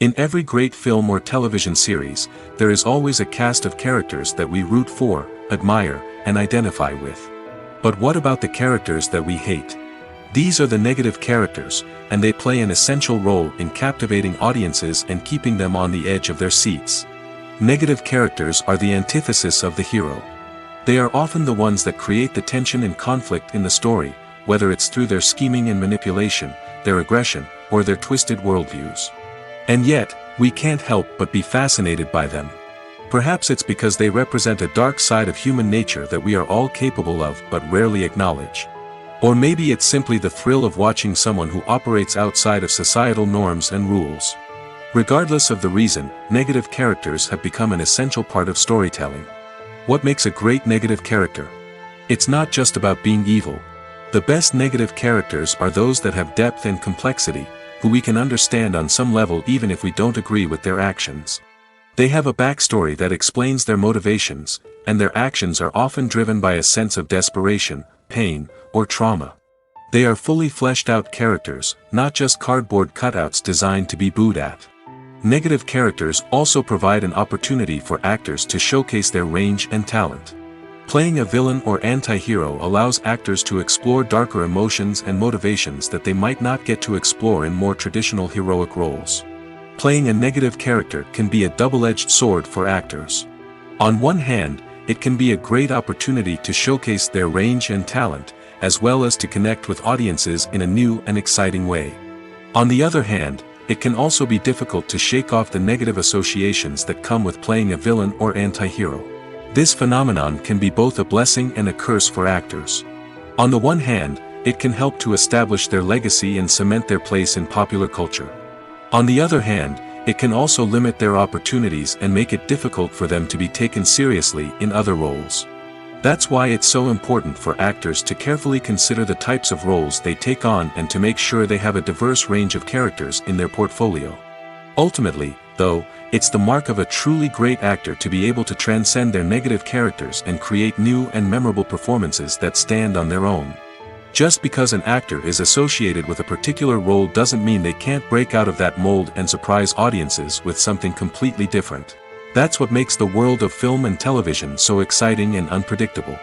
Speaker 1: In every great film or television series, there is always a cast of characters that we root for, admire, and identify with. But what about the characters that we hate? These are the negative characters, and they play an essential role in captivating audiences and keeping them on the edge of their seats. Negative characters are the antithesis of the hero. They are often the ones that create the tension and conflict in the story, whether it's through their scheming and manipulation, their aggression, or their twisted worldviews. And yet, we can't help but be fascinated by them. Perhaps it's because they represent a dark side of human nature that we are all capable of but rarely acknowledge. Or maybe it's simply the thrill of watching someone who operates outside of societal norms and rules. Regardless of the reason, negative characters have become an essential part of storytelling. What makes a great negative character? It's not just about being evil. The best negative characters are those that have depth and complexity, who we can understand on some level even if we don't agree with their actions. They have a backstory that explains their motivations, and their actions are often driven by a sense of desperation, pain, or trauma. They are fully fleshed out characters, not just cardboard cutouts designed to be booed at. Negative characters also provide an opportunity for actors to showcase their range and talent. Playing a villain or anti-hero allows actors to explore darker emotions and motivations that they might not get to explore in more traditional heroic roles. Playing a negative character can be a double-edged sword for actors. On one hand, it can be a great opportunity to showcase their range and talent, as well as to connect with audiences in a new and exciting way. On the other hand, it can also be difficult to shake off the negative associations that come with playing a villain or anti-hero. This phenomenon can be both a blessing and a curse for actors. On the one hand, it can help to establish their legacy and cement their place in popular culture. On the other hand, it can also limit their opportunities and make it difficult for them to be taken seriously in other roles. That's why it's so important for actors to carefully consider the types of roles they take on and to make sure they have a diverse range of characters in their portfolio. Ultimately, though, it's the mark of a truly great actor to be able to transcend their negative characters and create new and memorable performances that stand on their own. Just because an actor is associated with a particular role doesn't mean they can't break out of that mold and surprise audiences with something completely different. That's what makes the world of film and television so exciting and unpredictable.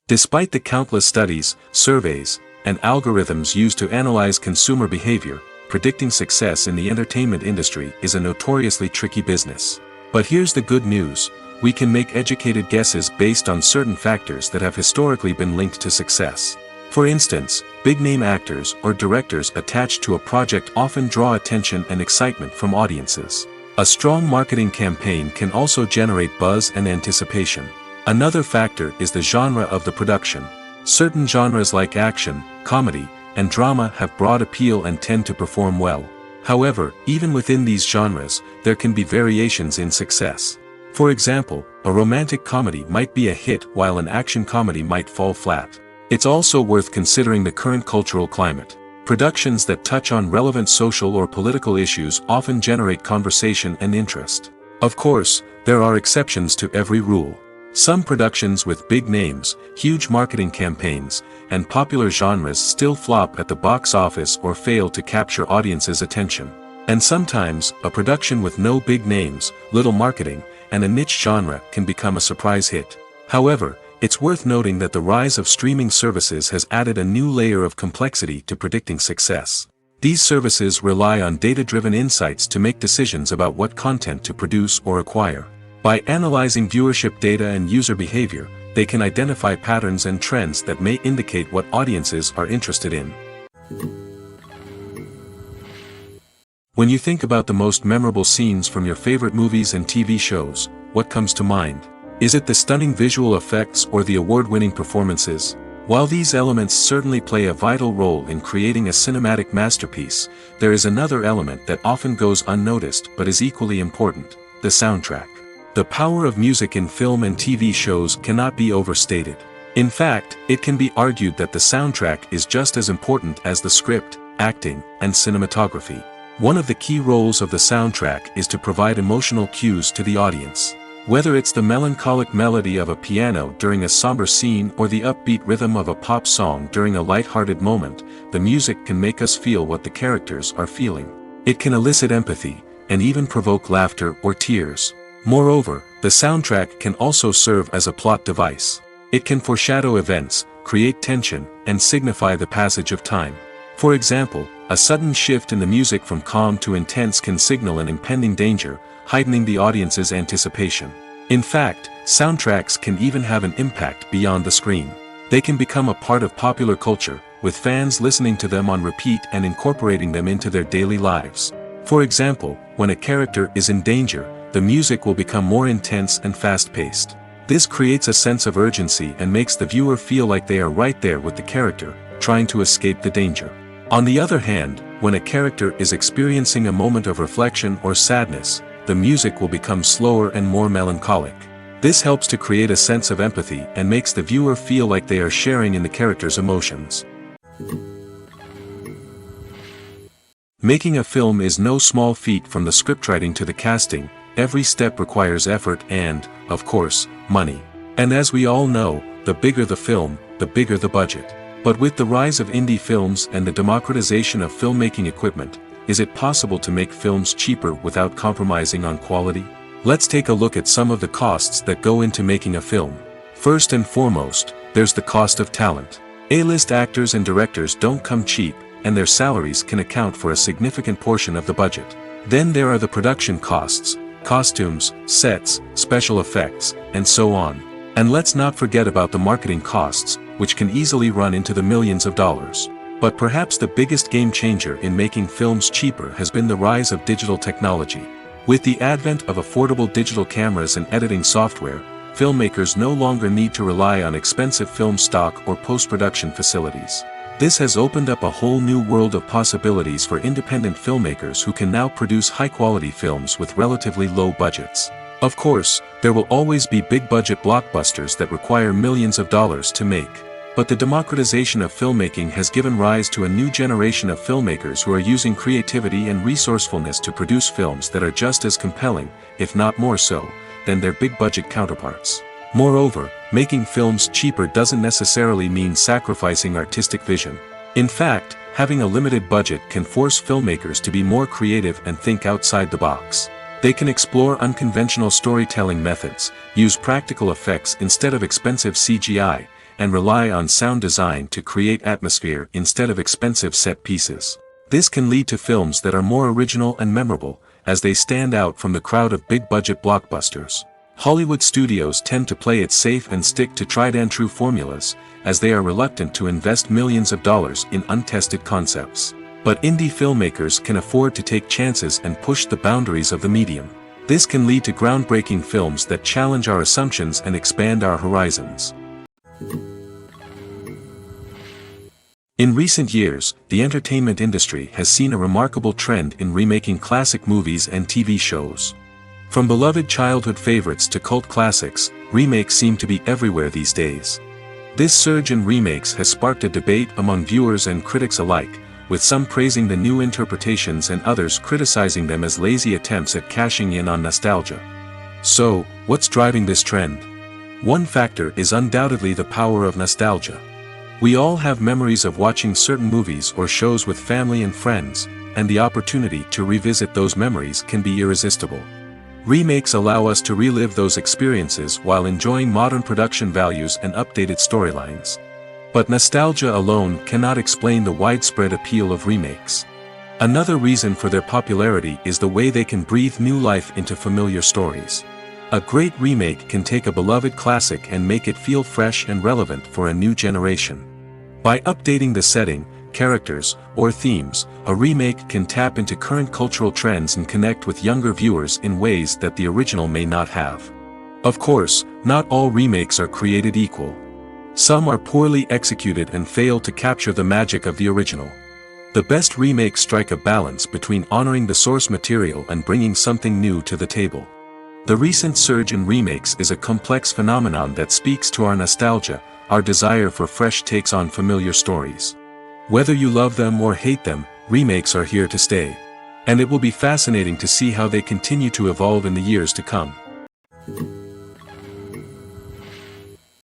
Speaker 1: Despite the countless studies, surveys, and algorithms used to analyze consumer behavior, predicting success in the entertainment industry is a notoriously tricky business. But here's the good news: we can make educated guesses based on certain factors that have historically been linked to success. For instance, big-name actors or directors attached to a project often draw attention and excitement from audiences. A strong marketing campaign can also generate buzz and anticipation. Another factor is the genre of the production. Certain genres like action, comedy, and drama have broad appeal and tend to perform well. However, even within these genres, there can be variations in success. For example, a romantic comedy might be a hit while an action comedy might fall flat. It's also worth considering the current cultural climate. Productions that touch on relevant social or political issues often generate conversation and interest. Of course, there are exceptions to every rule. Some productions with big names, huge marketing campaigns, and popular genres still flop at the box office or fail to capture audiences' attention. And sometimes, a production with no big names, little marketing, and a niche genre can become a surprise hit. However, it's worth noting that the rise of streaming services has added a new layer of complexity to predicting success. These services rely on data-driven insights to make decisions about what content to produce or acquire. By analyzing viewership data and user behavior, they can identify patterns and trends that may indicate what audiences are interested in. When you think about the most memorable scenes from your favorite movies and TV shows, what comes to mind? Is it the stunning visual effects or the award-winning performances? While these elements certainly play a vital role in creating a cinematic masterpiece, there is another element that often goes unnoticed but is equally important: the soundtrack. The power of music in film and TV shows cannot be overstated. In fact, it can be argued that the soundtrack is just as important as the script, acting, and cinematography. One of the key roles of the soundtrack is to provide emotional cues to the audience. Whether it's the melancholic melody of a piano during a somber scene or the upbeat rhythm of a pop song during a light-hearted moment, the music can make us feel what the characters are feeling. It can elicit empathy, and even provoke laughter or tears. Moreover, the soundtrack can also serve as a plot device. It can foreshadow events, create tension, and signify the passage of time. For example, a sudden shift in the music from calm to intense can signal an impending danger, heightening the audience's anticipation. In fact, soundtracks can even have an impact beyond the screen. They can become a part of popular culture, with fans listening to them on repeat and incorporating them into their daily lives. For example, when a character is in danger, the music will become more intense and fast-paced. This creates a sense of urgency and makes the viewer feel like they are right there with the character, trying to escape the danger. On the other hand, when a character is experiencing a moment of reflection or sadness, the music will become slower and more melancholic. This helps to create a sense of empathy and makes the viewer feel like they are sharing in the character's emotions. Making a film is no small feat. From the scriptwriting to the casting. Every step requires effort and, of course, money. And as we all know, the bigger the film, the bigger the budget. But with the rise of indie films and the democratization of filmmaking equipment, is it possible to make films cheaper without compromising on quality? Let's take a look at some of the costs that go into making a film. First and foremost, there's the cost of talent. A-list actors and directors don't come cheap, and their salaries can account for a significant portion of the budget. Then there are the production costs, costumes, sets, special effects, and so on. And let's not forget about the marketing costs, which can easily run into the millions of dollars. But perhaps the biggest game changer in making films cheaper has been the rise of digital technology. With the advent of affordable digital cameras and editing software, filmmakers no longer need to rely on expensive film stock or post-production facilities. This has opened up a whole new world of possibilities for independent filmmakers who can now produce high-quality films with relatively low budgets. Of course, there will always be big-budget blockbusters that require millions of dollars to make. But the democratization of filmmaking has given rise to a new generation of filmmakers who are using creativity and resourcefulness to produce films that are just as compelling, if not more so, than their big-budget counterparts. Moreover, making films cheaper doesn't necessarily mean sacrificing artistic vision. In fact, having a limited budget can force filmmakers to be more creative and think outside the box. They can explore unconventional storytelling methods, use practical effects instead of expensive CGI, and rely on sound design to create atmosphere instead of expensive set pieces. This can lead to films that are more original and memorable, as they stand out from the crowd of big-budget blockbusters. Hollywood studios tend to play it safe and stick to tried-and-true formulas, as they are reluctant to invest millions of dollars in untested concepts. But indie filmmakers can afford to take chances and push the boundaries of the medium. This can lead to groundbreaking films that challenge our assumptions and expand our horizons. In recent years, the entertainment industry has seen a remarkable trend in remaking classic movies and TV shows. From beloved childhood favorites to cult classics, remakes seem to be everywhere these days. This surge in remakes has sparked a debate among viewers and critics alike, with some praising the new interpretations and others criticizing them as lazy attempts at cashing in on nostalgia. So, what's driving this trend? One factor is undoubtedly the power of nostalgia. We all have memories of watching certain movies or shows with family and friends, and the opportunity to revisit those memories can be irresistible. Remakes allow us to relive those experiences while enjoying modern production values and updated storylines. But nostalgia alone cannot explain the widespread appeal of remakes. Another reason for their popularity is the way they can breathe new life into familiar stories. A great remake can take a beloved classic and make it feel fresh and relevant for a new generation. By updating the setting, characters, or themes, a remake can tap into current cultural trends and connect with younger viewers in ways that the original may not have. Of course, not all remakes are created equal. Some are poorly executed and fail to capture the magic of the original. The best remakes strike a balance between honoring the source material and bringing something new to the table. The recent surge in remakes is a complex phenomenon that speaks to our nostalgia, our desire for fresh takes on familiar stories. Whether you love them or hate them, remakes are here to stay. And it will be fascinating to see how they continue to evolve in the years to come.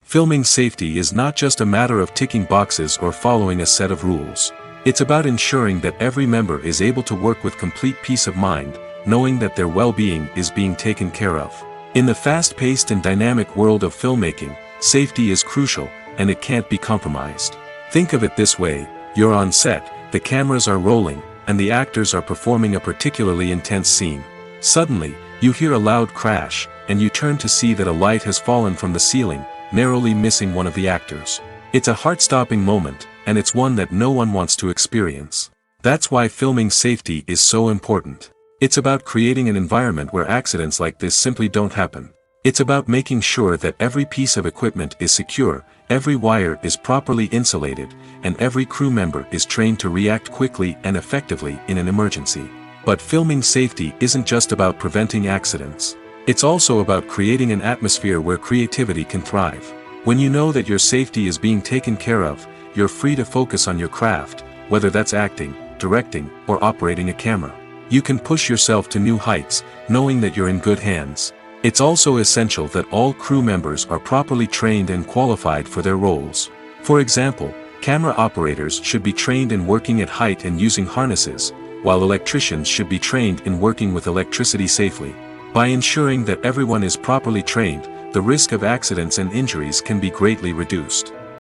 Speaker 1: Filming safety is not just a matter of ticking boxes or following a set of rules. It's about ensuring that every member is able to work with complete peace of mind, knowing that their well-being is being taken care of. In the fast-paced and dynamic world of filmmaking, safety is crucial, and it can't be compromised. Think of it this way: you're on set, the cameras are rolling, and the actors are performing a particularly intense scene. Suddenly, you hear a loud crash, and you turn to see that a light has fallen from the ceiling, narrowly missing one of the actors. It's a heart-stopping moment, and it's one that no one wants to experience. That's why filming safety is so important. It's about creating an environment where accidents like this simply don't happen. It's about making sure that every piece of equipment is secure, every wire is properly insulated, and every crew member is trained to react quickly and effectively in an emergency. But filming safety isn't just about preventing accidents. It's also about creating an atmosphere where creativity can thrive. When you know that your safety is being taken care of, you're free to focus on your craft, whether that's acting, directing, or operating a camera. You can push yourself to new heights, knowing that you're in good hands. It's also essential that all crew members are properly trained and qualified for their roles. For example, camera operators should be trained in working at height and using harnesses, while electricians should be trained in working with electricity safely. By ensuring that everyone is properly trained, the risk of accidents and injuries can be greatly reduced.